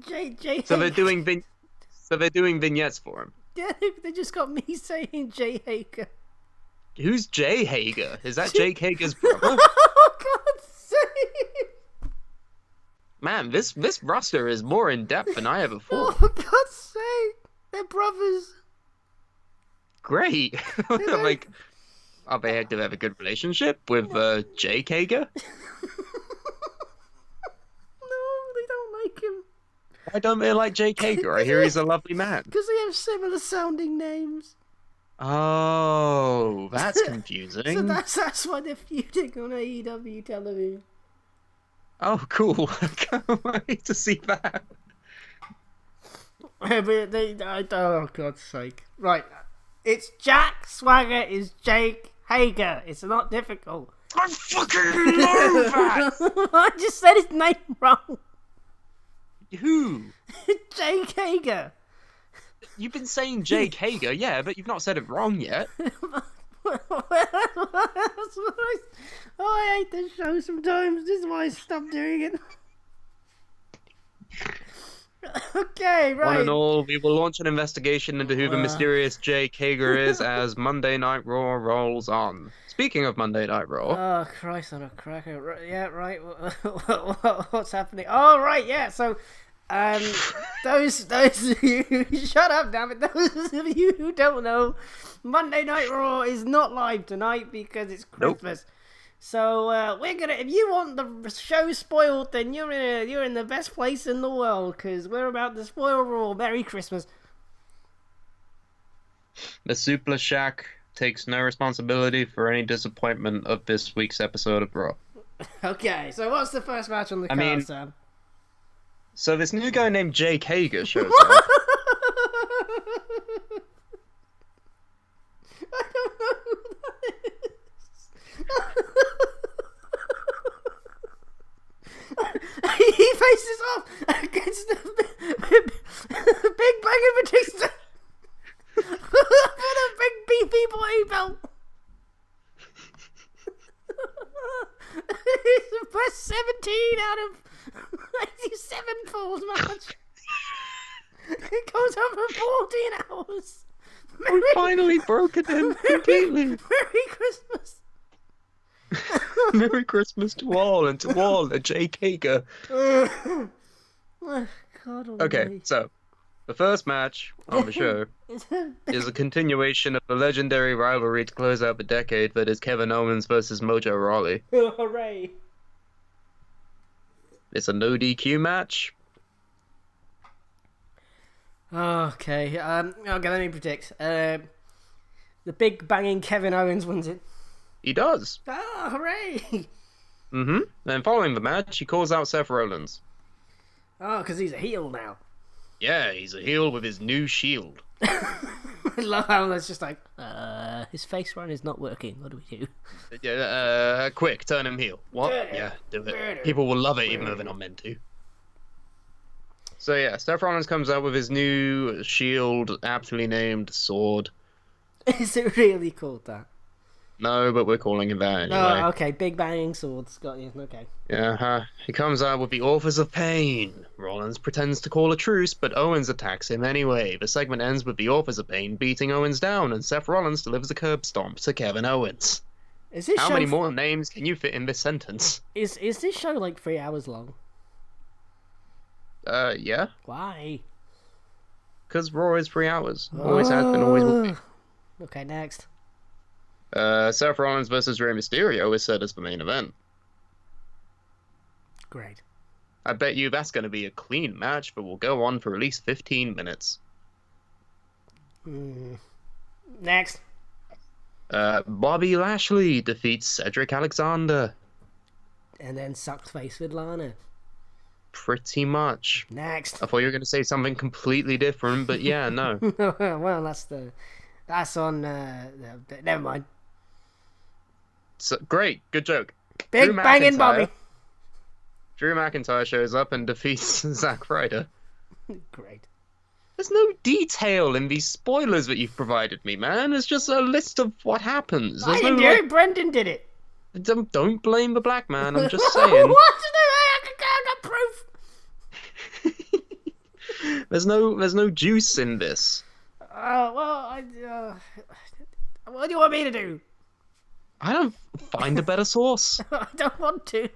Jay. So they're doing vignettes for him. Yeah, they just got me saying Jay Hager. Who's Jay Hager? Is that Jake Hager's brother? Oh, God's sake! Man, this roster is more in depth than I ever Oh, thought. for God's sake! They're brothers. Great. Like, do they have a good relationship with Jake Hager? No, they don't like him. Why don't they like Jake Hager? I hear he's a lovely man. Because they have similar sounding names. Oh, that's So confusing. that's why they're feuding on AEW television. Oh, cool. I can't wait to see that. But oh, God's sake. Right. It's Jack Swagger is Jake Hager. It's not difficult. I fucking love that! I just said his name wrong. Who? Jake Hager. You've been saying Jake Hager, yeah, but you've not said it wrong yet. I hate this show sometimes. This is why I stopped doing it. Okay, right. One and all, we will launch an investigation into who the mysterious Jake Hager is as Monday Night Raw rolls on. Speaking of Monday Night Raw... Oh, Christ on a cracker. Yeah, right. What's happening? Oh, right, yeah. So, those of you... Shut up, damn it. Those of you who don't know, Monday Night Raw is not live tonight because it's Christmas. Nope. So, we're gonna... If you want the show spoiled, then you're in the best place in the world because we're about to spoil Raw. Merry Christmas. The Suplah Shack takes no responsibility for any disappointment of this week's episode of Raw. Okay, so what's the first match on the card, Sam? So this new guy named Jay Kager shows up. I don't know who that is. He faces off against the Big Bang and Batista for the big beefy boy belt. It's the best 17 out of 87 falls match. It goes on for 14 hours. We finally broke it in completely. Merry Christmas. Merry Christmas to all, and to all a Jay Kager. Oh, God almighty. Okay, so the first match on the show is a continuation of the legendary rivalry to close out the decade that is Kevin Owens versus Mojo Rawley. Hooray. It's a no DQ match. Okay, let me predict. The big banging Kevin Owens wins it. He does. Oh, hooray! Mm-hmm. Then following the match, he calls out Seth Rollins. Oh, because he's a heel now. Yeah, he's a heel with his new shield. I love how that's just like, his face run is not working. What do we do? Quick, turn him heel. What? Yeah, do it. People will love it even though they're not meant to. So yeah, Seth Rollins comes out with his new shield, aptly named sword. Is it really called that? No, but we're calling it that anyway. Oh, okay. Big banging swords. Got you. Okay. Yeah, he comes out with the Authors of Pain. Rollins pretends to call a truce, but Owens attacks him anyway. The segment ends with the Authors of Pain beating Owens down, and Seth Rollins delivers a curb stomp to Kevin Owens. Is this How show many more names can you fit in this sentence? Is this show like 3 hours long? Yeah. Why? Because Raw is 3 hours. Always has been, always will be. Okay, next. Seth Rollins versus Rey Mysterio is set as the main event. Great. I bet you that's going to be a clean match, but will go on for at least 15 minutes. Next. Bobby Lashley defeats Cedric Alexander. And then sucked face with Lana. Pretty much. Next. I thought you were going to say something completely different, but yeah, no. Well, that's on. Never mind. So, great, good joke. Big banging Bobby. Drew McIntyre shows up and defeats Zack Ryder. Great. There's no detail in these spoilers that you've provided me, man. It's just a list of what happens. I didn't do it. Brendan did it. Don't blame the black man. I'm just saying. What? I got proof. There's no juice in this. Well, what do you want me to do? I don't find a better source. I don't want to.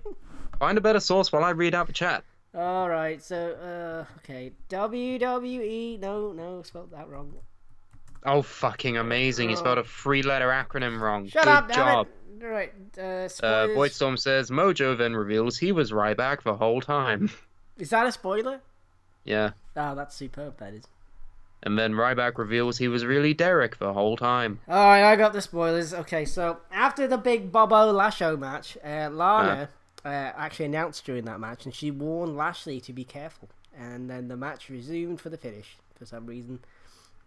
Find a better source while I read out the chat. Alright, so, okay. WWE. No, spelled that wrong. Oh, fucking amazing. You spelled a 3-letter acronym wrong. Shut Good up, job. damn it. Alright, Voidstorm says, Mojo then reveals he was Ryback the whole time. Is that a spoiler? Yeah. Oh, that's superb, that is. And then Ryback reveals he was really Derek the whole time. Alright, I got the spoilers. Okay, so after the big Bobo Lasho match, Lana actually announced during that match, and she warned Lashley to be careful. And then the match resumed for the finish, for some reason.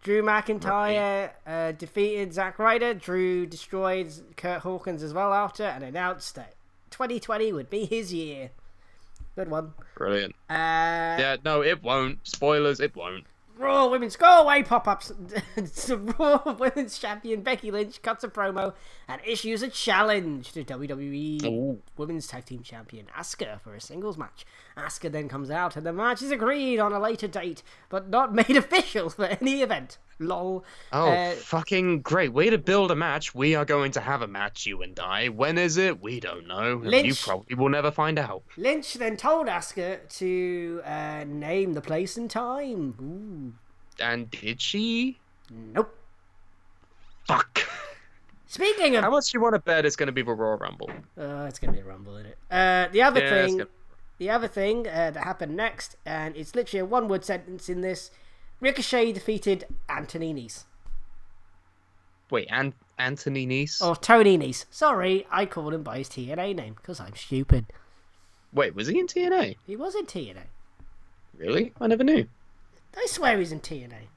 Drew McIntyre defeated Zack Ryder. Drew destroyed Kurt Hawkins as well after, and announced that 2020 would be his year. Good one. Brilliant. Yeah, no, it won't. Spoilers, it won't. Raw Women's Go Away pop-ups. Raw Women's Champion Becky Lynch cuts a promo and issues a challenge to WWE Women's Tag Team Champion Asuka for a singles match. Asuka then comes out and the match is agreed on a later date, but not made official for any event. Lol. Oh, fucking great. Way to build a match. We are going to have a match, you and I. When is it? We don't know. You probably will never find out. Lynch then told Asuka to name the place and time. Ooh. And did she? Nope. Fuck. Speaking of... How much do you want to bet it's going to be the Royal Rumble? It's going to be a Rumble, isn't it? The other thing that happened next, and it's literally a one-word sentence in this, Ricochet defeated Anthony Nese. Wait, Anthony Nese? Or Tony Nese. Sorry, I called him by his TNA name, because I'm stupid. Wait, was he in TNA? He was in TNA. Really? I never knew. I swear he's in TNA.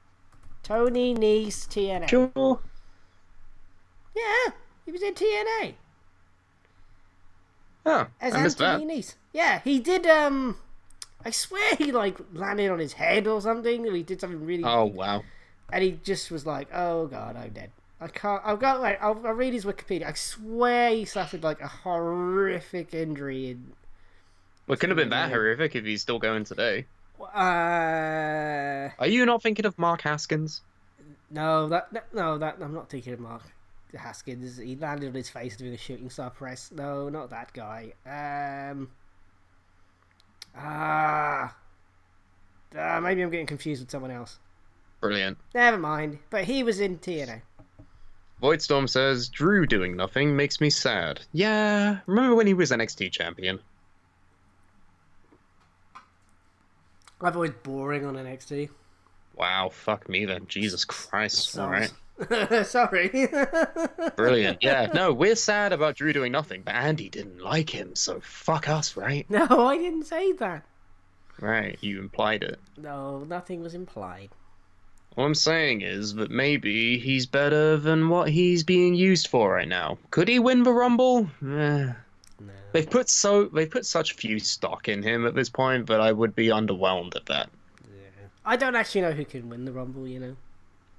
Tony Nese, TNA. Sure. Yeah, he was in TNA. Oh, as I missed Anthony that. Nese. Yeah, he did, I swear he, landed on his head or something. He did something really... Oh, wow. And he just was like, oh, God, I'm dead. I'll read his Wikipedia. I swear he suffered, a horrific injury. Well, it couldn't have been that horrific if he's still going today. Are you not thinking of Mark Haskins? No, I'm not thinking of Mark Haskins. He landed on his face doing a shooting star press. No, not that guy. Maybe I'm getting confused with someone else. Brilliant. Never mind. But he was in TNA. Voidstorm says, Drew doing nothing makes me sad. Yeah, remember when he was NXT champion? I've always boring on NXT. Wow, fuck me then. Jesus Christ. All right. Sorry. Brilliant. Yeah, no, we're sad about Drew doing nothing, but Andy didn't like him, so fuck us, right? No, I didn't say that. Right, you implied it. No, nothing was implied. All I'm saying is that maybe he's better than what he's being used for right now. Could he win the Rumble? No. They've put such few stock in him at this point that I would be underwhelmed at that. Yeah. I don't actually know who can win the Rumble, you know.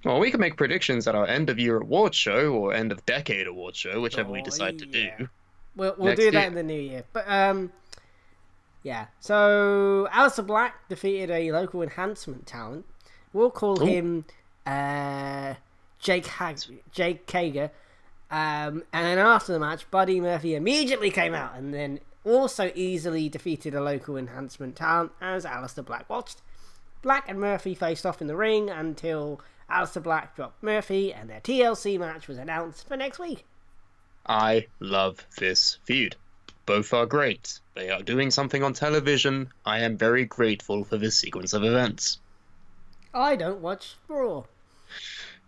Well, we can make predictions at our end of year award show or end of decade award show, whichever we decide to do. We'll Next do that year. in the new year. But yeah. So Aleister Black defeated a local enhancement talent. We'll call him Jay Kager. And then after the match, Buddy Murphy immediately came out and then also easily defeated a local enhancement talent as Aleister Black watched. Black and Murphy faced off in the ring until Aleister Black dropped Murphy, and their TLC match was announced for next week. I love this feud. Both are great. They are doing something on television. I am very grateful for this sequence of events. I don't watch Raw.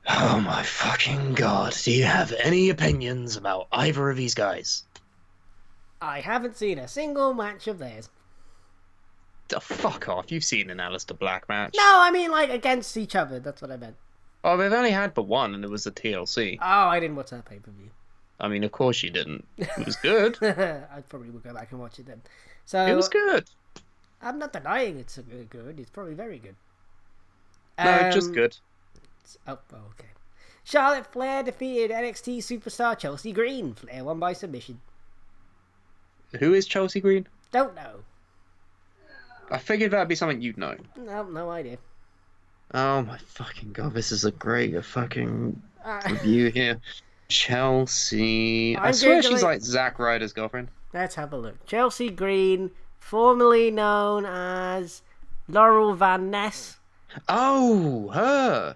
Oh my fucking god. Do you have any opinions about either of these guys? I haven't seen a single match of theirs. Fuck off. You've seen an Aleister Black match. No, I mean like against each other. That's what I meant. Oh, they've only had but one, and it was the TLC. Oh, I didn't watch that pay-per-view. I mean, of course you didn't. It was good. I probably will go back and watch it then. So It was good. I'm not denying it's good. It's probably very good. No, just good. Okay. Charlotte Flair defeated NXT superstar Chelsea Green. Flair won by submission. Who is Chelsea Green? Don't know. I figured that'd be something you'd know. No idea. Oh my fucking god, this is a great fucking review here. Chelsea. I swear she's like Zack Ryder's girlfriend. Let's have a look. Chelsea Green, formerly known as Laurel Van Ness. Oh, her.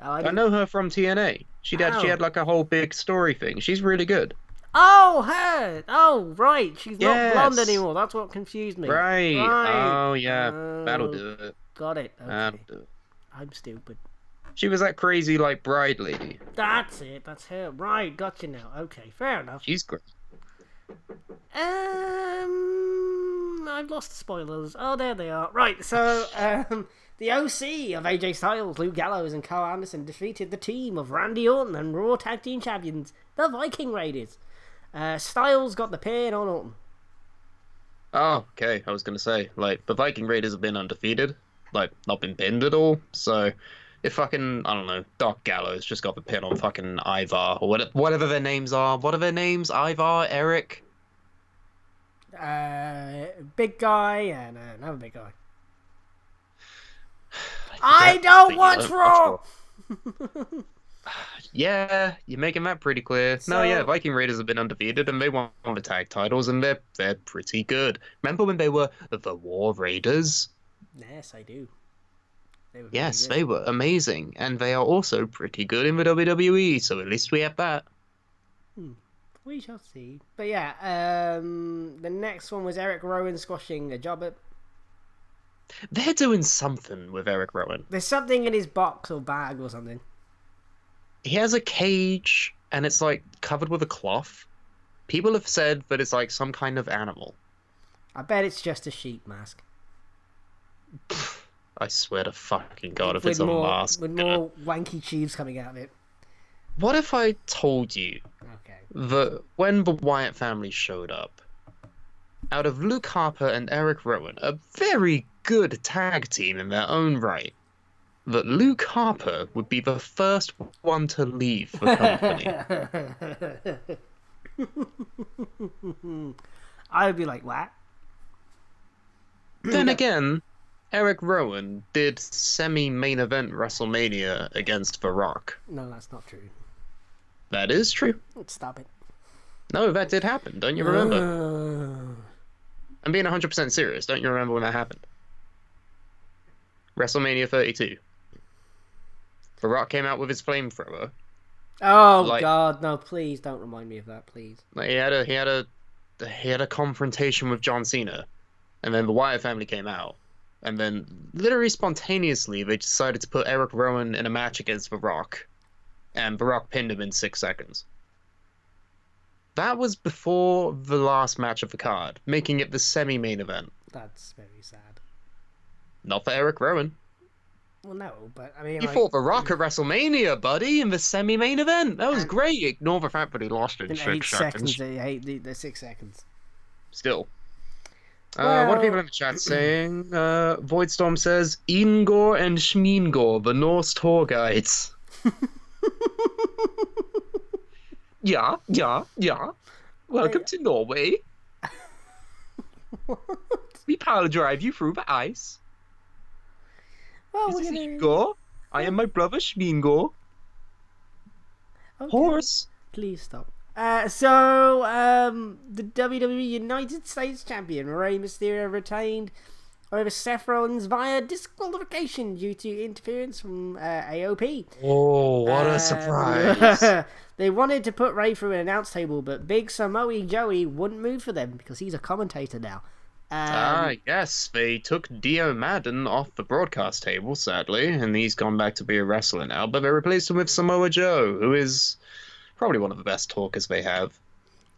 Oh, I know her from TNA. She had like a whole big story thing. She's really good. Oh, her! Oh, right. She's not blonde Yes. anymore. That's what confused me. Right. Right. Oh yeah, that'll Oh, do it. Got it. Okay. That'll do it. I'm stupid. She was that crazy like bride lady. That's it. That's her. Right. Gotcha now. Okay. Fair enough. She's great. I've lost the spoilers. Oh, there they are. Right. So, the OC of AJ Styles, Luke Gallows, and Carl Anderson defeated the team of Randy Orton and Raw Tag Team Champions, the Viking Raiders. Styles got the pin on Orton. Oh, okay. I was gonna say, like, the Viking Raiders have been undefeated, like, not been pinned at all. So, if fucking, I don't know, Doc Gallows just got the pin on fucking Ivar or whatever their names are. What are their names? Ivar, Eric. Big guy and another big guy. I don't watch Raw. Yeah, you're making that pretty clear. No, yeah, Viking Raiders have been undefeated and they won the tag titles and they're pretty good. Remember when they were the War Raiders? Yes, I do. Yes, they were amazing, and they are also pretty good in the WWE. So at least we have that. We shall see. But yeah, the next one was Eric Rowan squashing a jobber. They're doing something with Eric Rowan. There's something in his box or bag or something. He has a cage, and it's like covered with a cloth. People have said that it's like some kind of animal. I bet it's just a sheep mask. I swear to fucking God, if it's a mask. With more wanky tubes coming out of it. What if I told you Okay. that when the Wyatt family showed up, out of Luke Harper and Eric Rowan, a very good tag team in their own right, that Luke Harper would be the first one to leave the company? I would be like, what? Then again, Eric Rowan did semi-main event WrestleMania against The Rock. No, that's not true. That is true. Stop it. No, that did happen. Don't you remember? I'm being 100% serious. Don't you remember when that happened? WrestleMania 32. The Rock came out with his flamethrower. Oh God, no! Please don't remind me of that, please. He had a confrontation with John Cena, and then the Wyatt family came out, And then, literally spontaneously, they decided to put Eric Rowan in a match against The Rock. And The Rock pinned him in 6 seconds. That was before the last match of the card, making it the semi-main event. That's very sad. Not for Eric Rowan. Well, no, but I mean, He fought The Rock at WrestleMania, buddy, in the semi-main event. That was great. Ignore the fact that he lost in 6 seconds. I hate the 6 seconds. Still. What are people in the chat saying? Voidstorm says, Ingor and Schmeengor, the Norse tour guides. Yeah. Welcome to Norway. What? We pile drive you through the ice. Well, This is Ingor. I am my brother Schmeengor. Okay. Horse. Please stop. The WWE United States Champion Rey Mysterio retained over Seth Rollins via disqualification due to interference from AOP. Oh, what a surprise. They wanted to put Rey through an announce table, but Big Samoa Joey wouldn't move for them because he's a commentator now. Yes, they took Dio Madden off the broadcast table, sadly, and he's gone back to be a wrestler now, but they replaced him with Samoa Joe, who is probably one of the best talkers they have.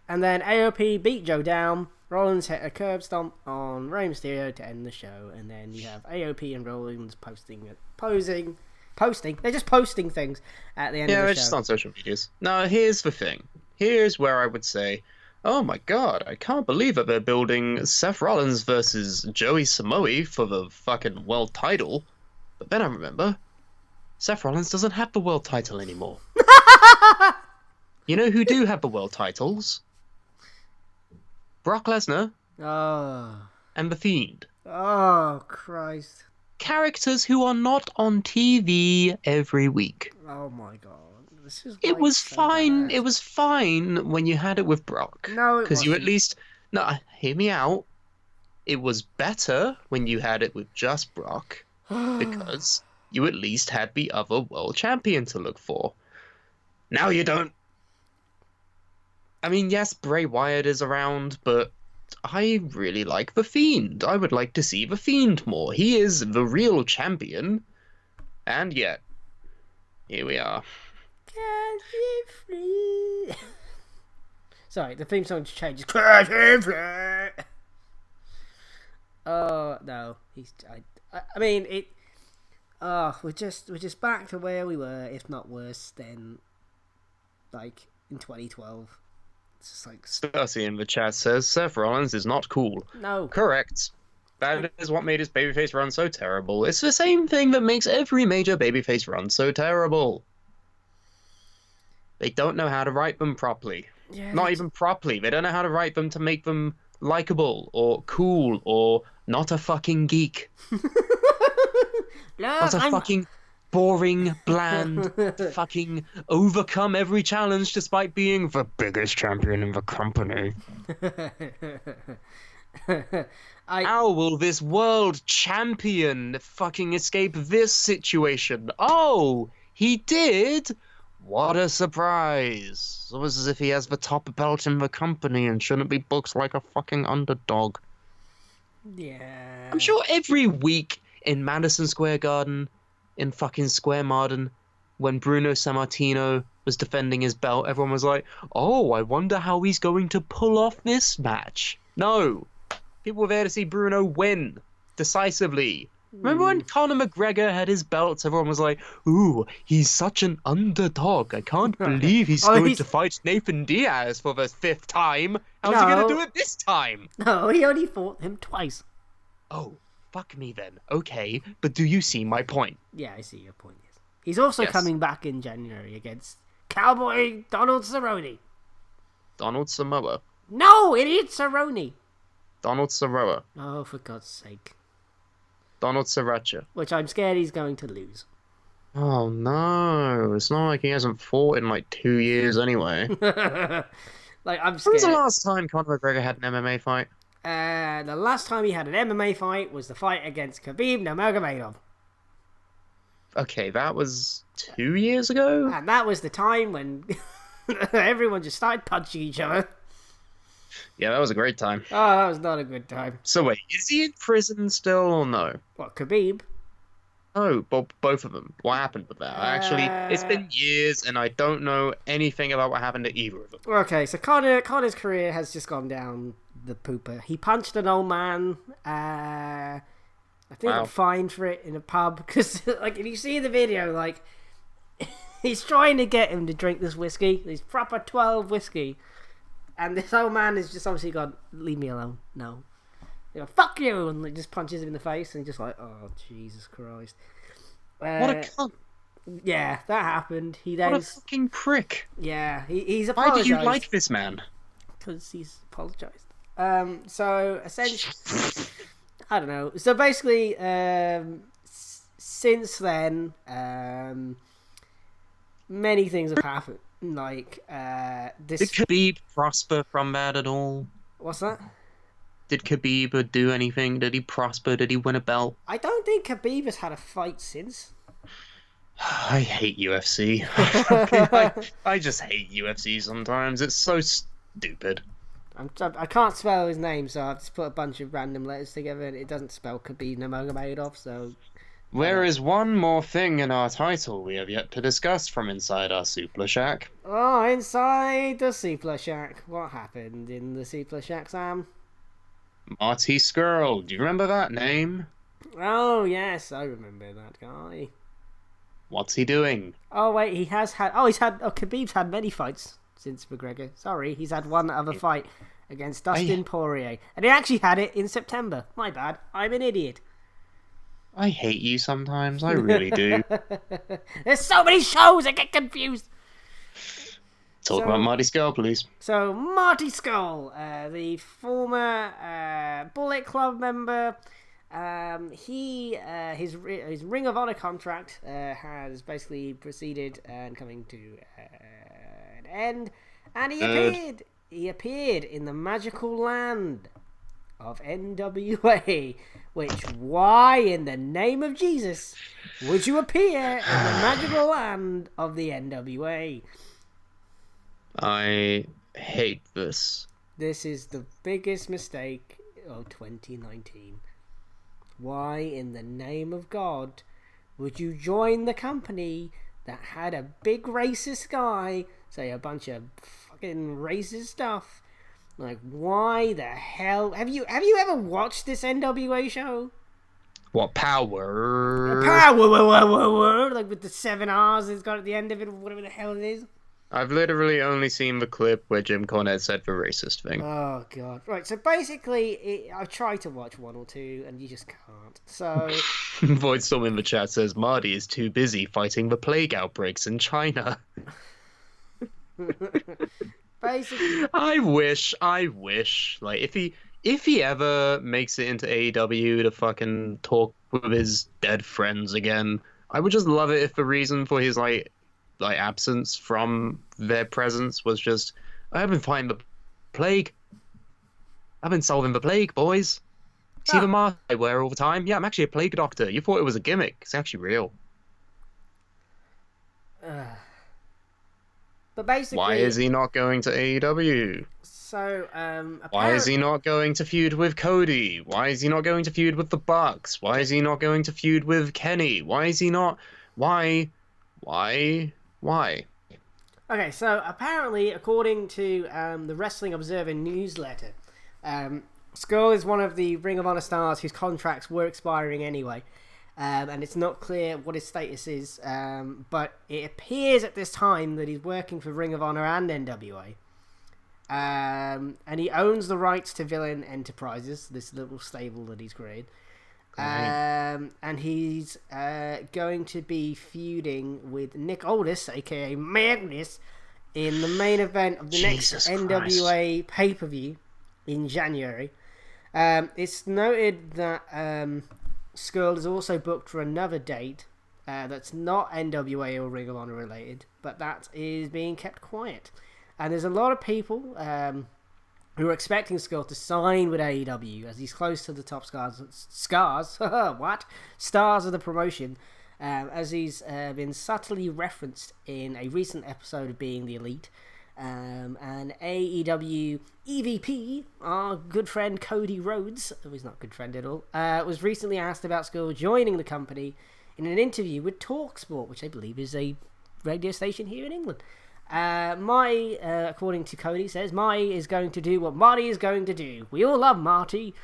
And then AOP beat Joe down. Rollins hit a curb stomp on Rey Mysterio to end the show, and then you have AOP and Rollins posting. They're just posting things at the end of the show. Yeah, they're just on social medias. Now, here's the thing. Here's where I would say, oh my god, I can't believe that they're building Seth Rollins versus Joey Samoa for the fucking world title. But then I remember, Seth Rollins doesn't have the world title anymore. You know who do have the world titles? Brock Lesnar and The Fiend. Oh, Christ. Characters who are not on TV every week. Oh my god. This is It was so fine. bad. It was fine when you had it with Brock. No, it Because you at wasn't. least... No, hear me out. It was better when you had it with just Brock. Because you at least had the other world champion to look for. Now you don't. I mean, yes, Bray Wyatt is around, but I really like The Fiend. I would like to see The Fiend more. He is the real champion. And yet, here we are. Can't you free? Sorry, the theme song just changes. Can't you free? Oh no, I mean it. Oh, we're just back to where we were, if not worse than like in 2012. It's just like Cersei in the chat says Seth Rollins is not cool. no. Correct. That is what made his babyface run so terrible. It's the same thing that makes every major babyface run so terrible. They don't know how to write them properly. Yeah, Not even properly. They don't know how to write them to make them likable or cool or not a fucking geek. Not a fucking boring, bland, fucking overcome every challenge despite being the biggest champion in the company. How will this world champion fucking escape this situation? Oh, he did? What a surprise. It's almost as if he has the top belt in the company and shouldn't be booked like a fucking underdog. Yeah. I'm sure every week in Madison Square Garden, in fucking Square Martin, when Bruno Sammartino was defending his belt, everyone was like, oh, I wonder how he's going to pull off this match. No. People were there to see Bruno win decisively. Remember when Conor McGregor had his belts? Everyone was like, ooh, he's such an underdog. I can't believe he's going to fight Nathan Diaz for the 5th time. How's he going to do it this time? No, he only fought him twice. Oh, fuck me then. Okay, but do you see my point? Yeah, I see your point. Yes. He's also coming back in January against Cowboy Donald Cerrone. Donald Samoa. No, idiot Cerrone. Donald Cerrone. Oh, for God's sake. Donald Sriracha. Which I'm scared he's going to lose. Oh no, it's not like he hasn't fought in like 2 years anyway. Like, I'm When scared. was the last time Conor McGregor had an MMA fight? The last time he had an MMA fight was the fight against Khabib Nurmagomedov. Okay, that was 2 years ago? And that was the time when everyone just started punching each other. Yeah, that was a great time. Oh, that was not a good time. So wait, is he in prison still or no? What, Khabib? Oh, both of them. What happened with that? Actually, it's Uh, been years, and I don't know anything about what happened to either of them. okay, so Connor's career has just gone down the pooper. He punched an old man. I think he Wow. got fined for it in a pub because, like, if you see the video, like, he's trying to get him to drink this whiskey, this proper 12 whiskey, and this old man is just obviously gone, leave me alone. No. You know, fuck you, and like, just punches him in the face, and just like, oh Jesus Christ. What a cunt! Yeah, that happened. He What then, a fucking prick! yeah, he's Why apologized. do you like this man? Because he's apologized. So essentially, I don't know. So basically, since then, many things have happened. Like this. Did Khabib prosper from that at all? What's that? Did Khabib do anything? Did he prosper? Did he win a belt? I don't think Khabib has had a fight since. I hate UFC. I just hate UFC sometimes. It's so stupid. I can't spell his name, so I've just put a bunch of random letters together, and it doesn't spell Khabib Nurmagomedov. So There is one more thing in our title we have yet to discuss from inside our Suplah Shack. oh, inside the Suplah Shack, what happened in the Suplah Shack, Sam? Marty Scurll. Do you remember that name? Oh yes, I remember that guy. What's he doing? Oh wait, he has had. Oh, Khabib's had many fights since McGregor. Sorry, he's had one other fight against Dustin Poirier, and he actually had it in September. My bad, I'm an idiot. I hate you sometimes. I really do. There's so many shows, I get confused. Talk about Marty Scurll, please. So Marty Scurll, the former Bullet Club member, his Ring of Honor contract has basically proceeded and coming to an end, and he appeared in the magical land of NWA. Which, why in the name of Jesus would you appear in the magical land of the NWA? I hate this. This is the biggest mistake of 2019. Why in the name of God would you join the company that had a big racist guy say a bunch of fucking racist stuff? Like, why the hell have you ever watched this NWA show? What Powerrr? Powerrr, like with the 7 R's it's got at the end of it, or whatever the hell it is. I've literally only seen the clip where Jim Cornette said the racist thing. Oh god! Right, so basically, I've tried to watch 1 or 2, and you just can't. So Voidstorm in the chat says Marty is too busy fighting the plague outbreaks in China. basically, I wish. Like, if he ever makes it into AEW to fucking talk with his dead friends again, I would just love it if the reason for his like absence from their presence was just, I have been fighting the plague. I've been solving the plague, boys. See the mask I wear all the time? Yeah, I'm actually a plague doctor. You thought it was a gimmick. It's actually real. but basically, Why is he not going to AEW? So Why is he not going to feud with Cody? Why is he not going to feud with the Bucks? Why is he not going to feud with Kenny? Why is he not? Why? Okay, so apparently, according to the Wrestling Observer newsletter, Scurll is one of the Ring of Honor stars whose contracts were expiring anyway. And it's not clear what his status is, but it appears at this time that he's working for Ring of Honor and NWA. And he owns the rights to Villain Enterprises, this little stable that he's created. And he's going to be feuding with Nick Aldis, aka Magnus, in the main event of the Jesus next NWA pay-per-view in January. It's noted that Scurll is also booked for another date that's not NWA or Ring of Honor related, but that is being kept quiet. And there's a lot of people who are expecting Scurll to sign with AEW as he's close to the top stars of the promotion, as he's been subtly referenced in a recent episode of Being the Elite, And AEW EVP, our good friend Cody Rhodes, who is not a good friend at all, was recently asked about Scurll joining the company in an interview with TalkSport, which I believe is a radio station here in England. According to Cody, says Marty is going to do what Marty is going to do. We all love Marty.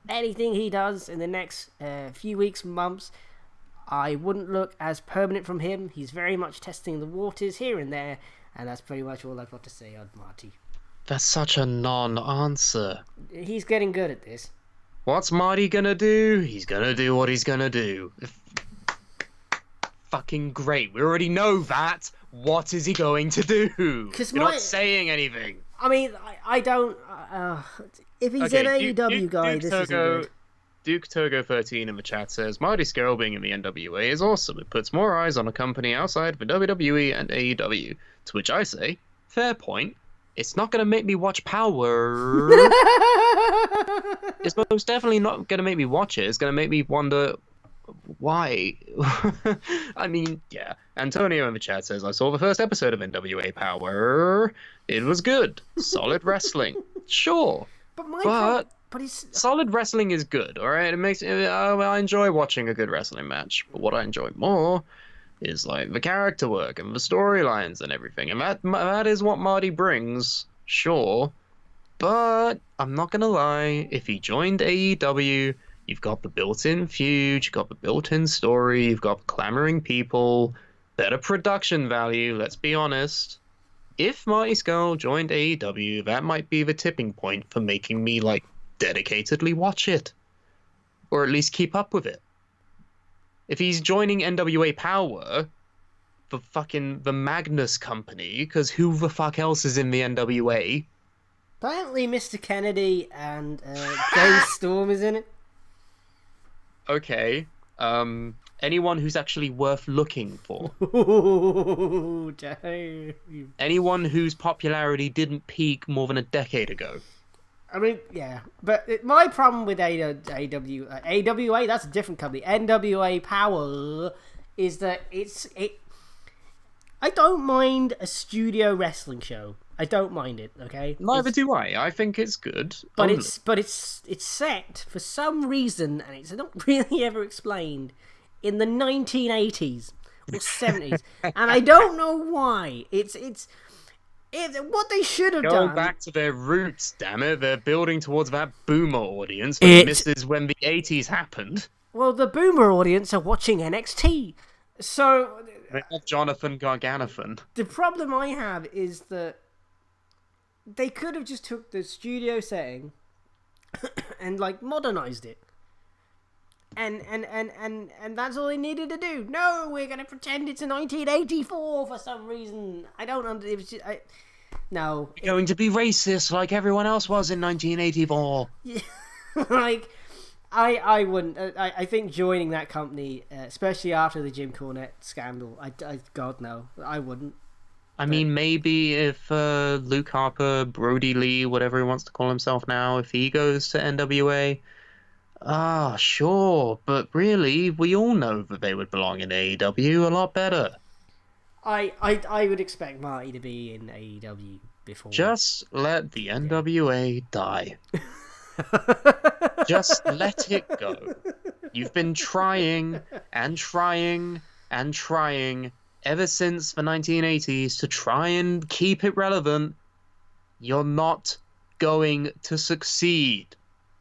Anything he does in the next few weeks, months, I wouldn't look as permanent from him. He's very much testing the waters here and there, and that's pretty much all I've got to say on Marty. That's such a non-answer. He's getting good at this. What's Marty gonna do? He's gonna do what he's gonna do. Fucking great. We already know that. What is he going to do? You're not saying anything. I mean, I don't... if he's an AEW guy, this isn't good. Duke Togo 13 in the chat says, Marty Scurll being in the NWA is awesome. It puts more eyes on a company outside of the WWE and AEW. To which I say, fair point. It's not going to make me watch Powerrr. It's most definitely not going to make me watch it. It's going to make me wonder... why? I mean, yeah. Antonio in the chat says, I saw the first episode of NWA Powerrr. It was good. Solid wrestling. Sure. But solid wrestling is good, alright? It makes I enjoy watching a good wrestling match. But what I enjoy more is like the character work and the storylines and everything. And that is what Marty brings, sure. But I'm not gonna lie, if he joined AEW, you've got the built-in feud, you've got the built-in story, you've got clamoring people, better production value, let's be honest. If Marty Scurll joined AEW, that might be the tipping point for making me, like, dedicatedly watch it. Or at least keep up with it. If he's joining NWA Powerrr, the Magnus company, because who the fuck else is in the NWA? Apparently Mr. Kennedy and Dave Storm is in it. Okay. Anyone who's actually worth looking for. Ooh, Dave. Anyone whose popularity didn't peak more than a decade ago. I mean, yeah. But my problem with AWA, that's a different company. NWA Powerrr is that I don't mind a studio wrestling show. I don't mind it, okay? Neither do I. I think it's good. But it's set for some reason, and it's not really ever explained, in the 1980s or 70s, and I don't know why. It's what they should have done. Go back to their roots, damn it! They're building towards that boomer audience, but misses when the 80s happened. Well, the boomer audience are watching NXT, so they have Jonathan Garganothan. The problem I have is that they could have just took the studio setting and like modernized it. And that's all they needed to do. No, we're gonna pretend it's a 1984 for some reason. I don't understand. No. We're going to be racist like everyone else was in 1984. Yeah, like I wouldn't. I think joining that company, especially after the Jim Cornette scandal, God no, I wouldn't. I mean, maybe if Luke Harper, Brody Lee, whatever he wants to call himself now, if he goes to NWA, sure. But really, we all know that they would belong in AEW a lot better. I would expect Marty to be in AEW before. Just let the NWA die. Just let it go. You've been trying and trying and trying ever since the 1980s to try and keep it relevant. You're not going to succeed.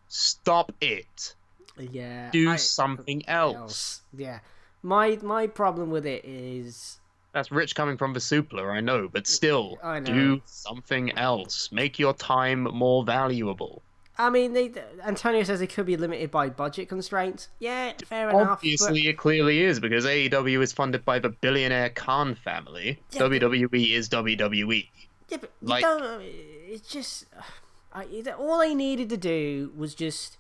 Stop it. Yeah. Do something else. Yeah. My problem with it is... That's rich coming from the Suplah, I know, but still, do something else. Make your time more valuable. I mean, Antonio says it could be limited by budget constraints. Yeah, fair enough. Obviously, it clearly is, because AEW is funded by the billionaire Khan family. Yeah, WWE is WWE. Yeah, but you don't... It's just... all they needed to do was just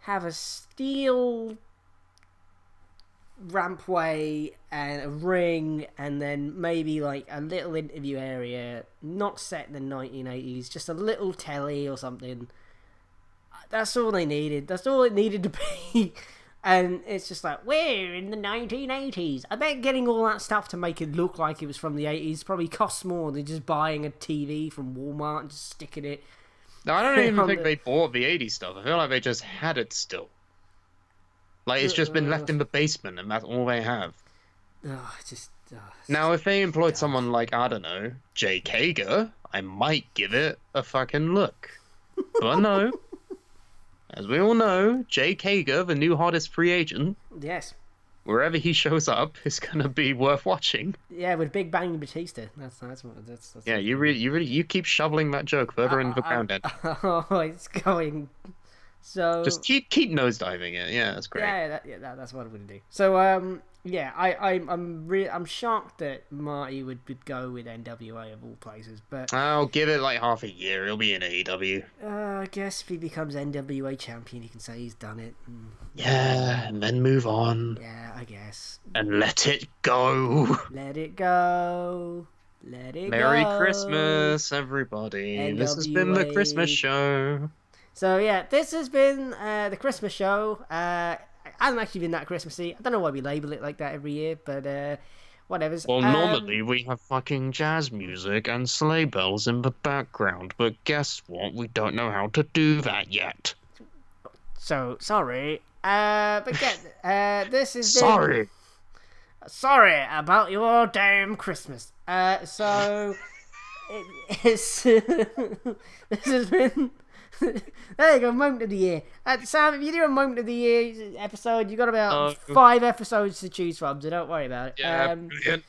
have a steel rampway and a ring, and then maybe like a little interview area, not set in the 1980s, just a little telly or something. That's all they needed. That's all it needed to be. And it's just like, we're in the 1980s. I bet getting all that stuff to make it look like it was from the 80s probably costs more than just buying a TV from Walmart and just sticking it. No, I don't even think they bought the 80s stuff. I feel like they just had it still. Like, it's just been left in the basement, and that's all they have. Now, if they employed someone like, I don't know, Jay Kager, I might give it a fucking look. But no. As we all know, Jay Kager, the new hottest free agent, yes, wherever he shows up, is gonna be worth watching. Yeah, with Big Bang Batista. That's yeah, you keep shoveling that joke further into the ground. Oh, it's going. So just keep nosediving it. Yeah, that's great. That's what I'm gonna do. So yeah, I'm shocked that Marty would go with NWA of all places, but I'll give it like half a year. He'll be in AEW. I guess if he becomes NWA champion, he can say he's done it. Yeah, and then move on. Yeah, I guess. And let it go. Let it go. Let it Merry go. Christmas, everybody. NWA. This has been the Christmas show. So yeah, this has been the Christmas show. It hasn't actually been that Christmassy. I don't know why we label it like that every year, but whatever. Well, normally we have fucking jazz music and sleigh bells in the background, but guess what? We don't know how to do that yet. So, sorry. But this is... Sorry. Sorry about your damn Christmas. So... It's... this has been... There you go, moment of the year. Sam, if you do a moment of the year episode, you've got about 5 episodes to choose from, so don't worry about it. Yeah, brilliant.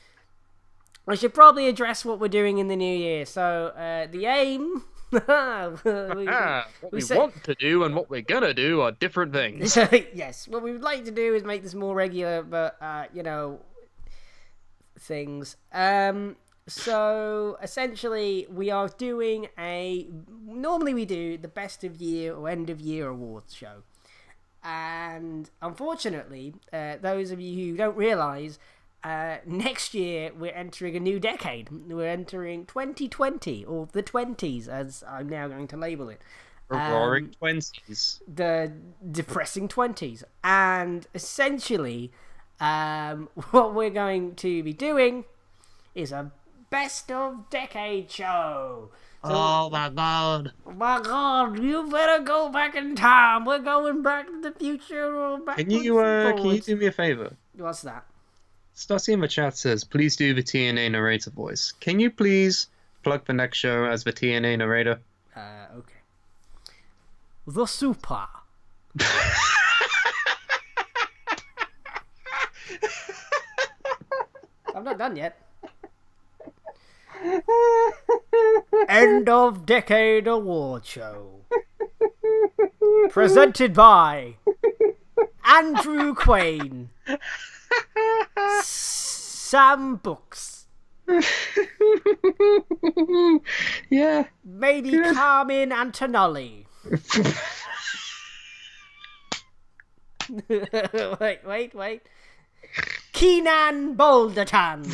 I should probably address what we're doing in the new year. So, the aim... what we want to do and what we're gonna do are different things. Yes, what we would like to do is make this more regular, but, things. So essentially, we are doing normally we do the best of year or end of year awards show. And unfortunately, those of you who don't realise, next year we're entering a new decade. We're entering 2020, or the 20s, as I'm now going to label it. The roaring 20s. The depressing 20s. And essentially, what we're going to be doing is a best of decade show. So, oh my god. Oh my god, you better go back in time. We're going back to the future or back Can you do me a favour? What's that? Stassi in the chat says, please do the TNA narrator voice. Can you please plug the next show as the TNA narrator? Okay. The Suplah. I'm not done yet. End of Decade Award Show. Presented by Andrew Quain. Sam Books. Yeah. Maybe Carmen Antonelli. Wait. Keenan Boulderton.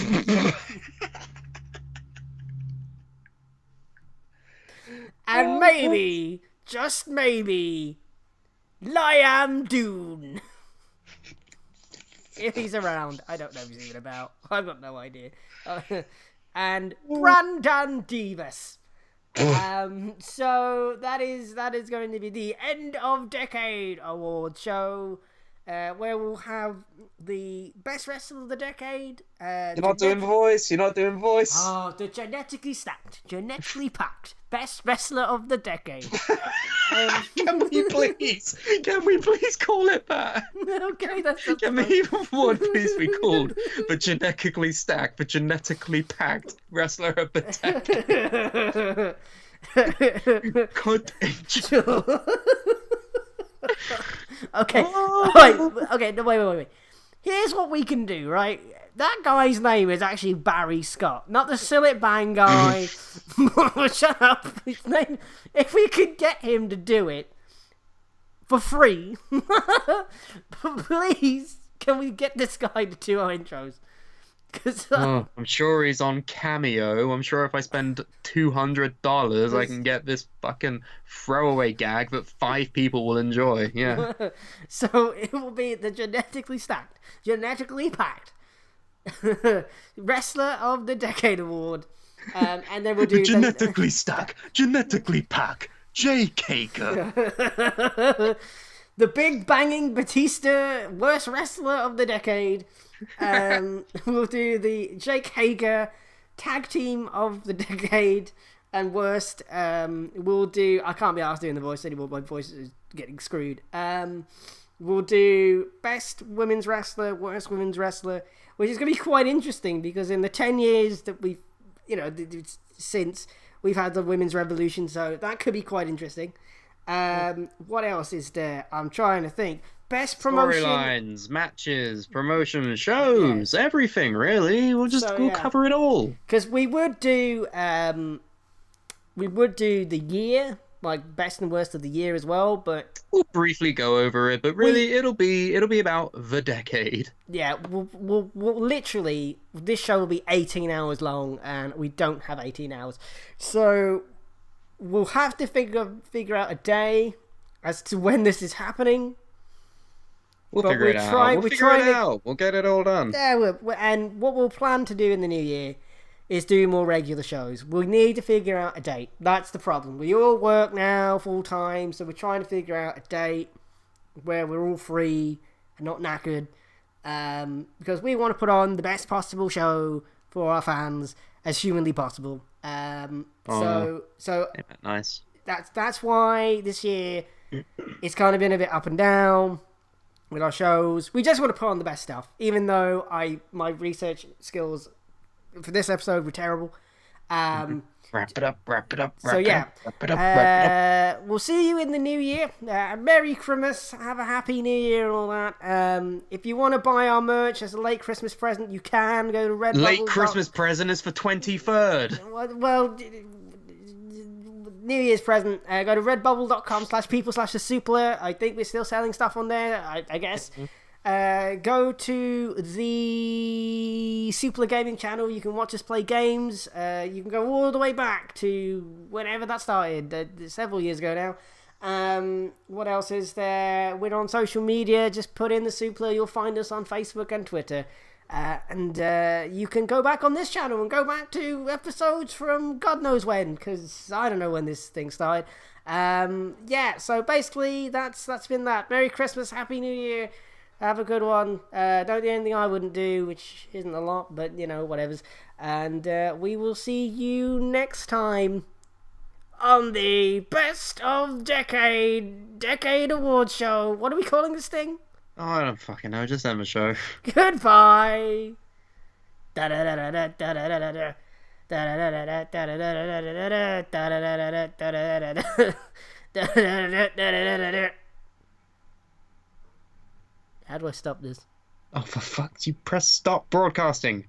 And maybe, just maybe, Liam Dune. If he's around. I don't know if he's even about. I've got no idea. And Brandon Davis. So that is going to be the End of Decade Award show, where we'll have the best wrestler of the decade. You're not doing voice. Oh, the genetically stacked, genetically packed best wrestler of the decade. Can we please call it that? Okay, that's Can the award please be called the genetically stacked, the genetically packed wrestler of the decade? God, Angel. Okay. Wait. Here's what we can do, right? That guy's name is actually Barry Scott, not the Sillet Bang guy. Shut up. His name. If we could get him to do it for free, please, can we get this guy to do our intros? 'Cause, Oh, I'm sure he's on Cameo. I'm sure if I spend $200, I can get this fucking throwaway gag that 5 people will enjoy. Yeah. so it will be the genetically stacked, genetically packed Wrestler of the Decade Award. And then we'll do Genetically stack, genetically pack, Jay Kager. the big banging Batista Worst Wrestler of the Decade. We'll do the Jay Kager Tag Team of the Decade and Worst. We'll do... I can't be asked doing the voice anymore. My voice is getting screwed. We'll do Best Women's Wrestler, Worst Women's Wrestler, which is going to be quite interesting because in the 10 years that we've... since we've had the Women's Revolution, so that could be quite interesting. What else is there? I'm trying to think. Best promotion... Storylines, matches, promotion, shows, everything, really. We'll cover it all. Because we would do the year, like best and worst of the year as well, but... We'll briefly go over it, but really it'll be about the decade. Yeah, we'll literally... This show will be 18 hours long, and we don't have 18 hours. So we'll have to figure out a day as to when this is happening. We'll figure it out. We'll get it all done. Yeah, and what we'll plan to do in the new year is do more regular shows. We need to figure out a date. That's the problem. We all work now full time, so we're trying to figure out a date where we're all free and not knackered. Because we want to put on the best possible show for our fans as humanly possible. So nice. That's why this year it's kind of been a bit up and down with our shows. We just want to put on the best stuff, even though my research skills for this episode were terrible. Wrap it up. We'll see you in the new year. Merry Christmas, have a happy new year and all that. If you want to buy our merch as a late Christmas present, you can go to Redbubble. Late Christmas present is for 23rd. Well, New Year's present. Go to redbubble.com/people/the Suplah. I think we're still selling stuff on there, I guess. Go to the Suplah Gaming channel. You can watch us play games. You can go all the way back to whenever that started, several years ago now. What else is there? We're on social media. Just put in the Suplah. You'll find us on Facebook and Twitter. And you can go back on this channel and go back to episodes from God knows when, because I don't know when this thing started. So basically that's been that. Merry Christmas, Happy New Year. Have a good one. Don't do anything I wouldn't do, which isn't a lot, but whatevers. And we will see you next time on the Best of Decade Awards show. What are we calling this thing? Oh, I don't fucking know. Just have a show. Goodbye. How do I stop this? Oh, for fuck! You press stop broadcasting.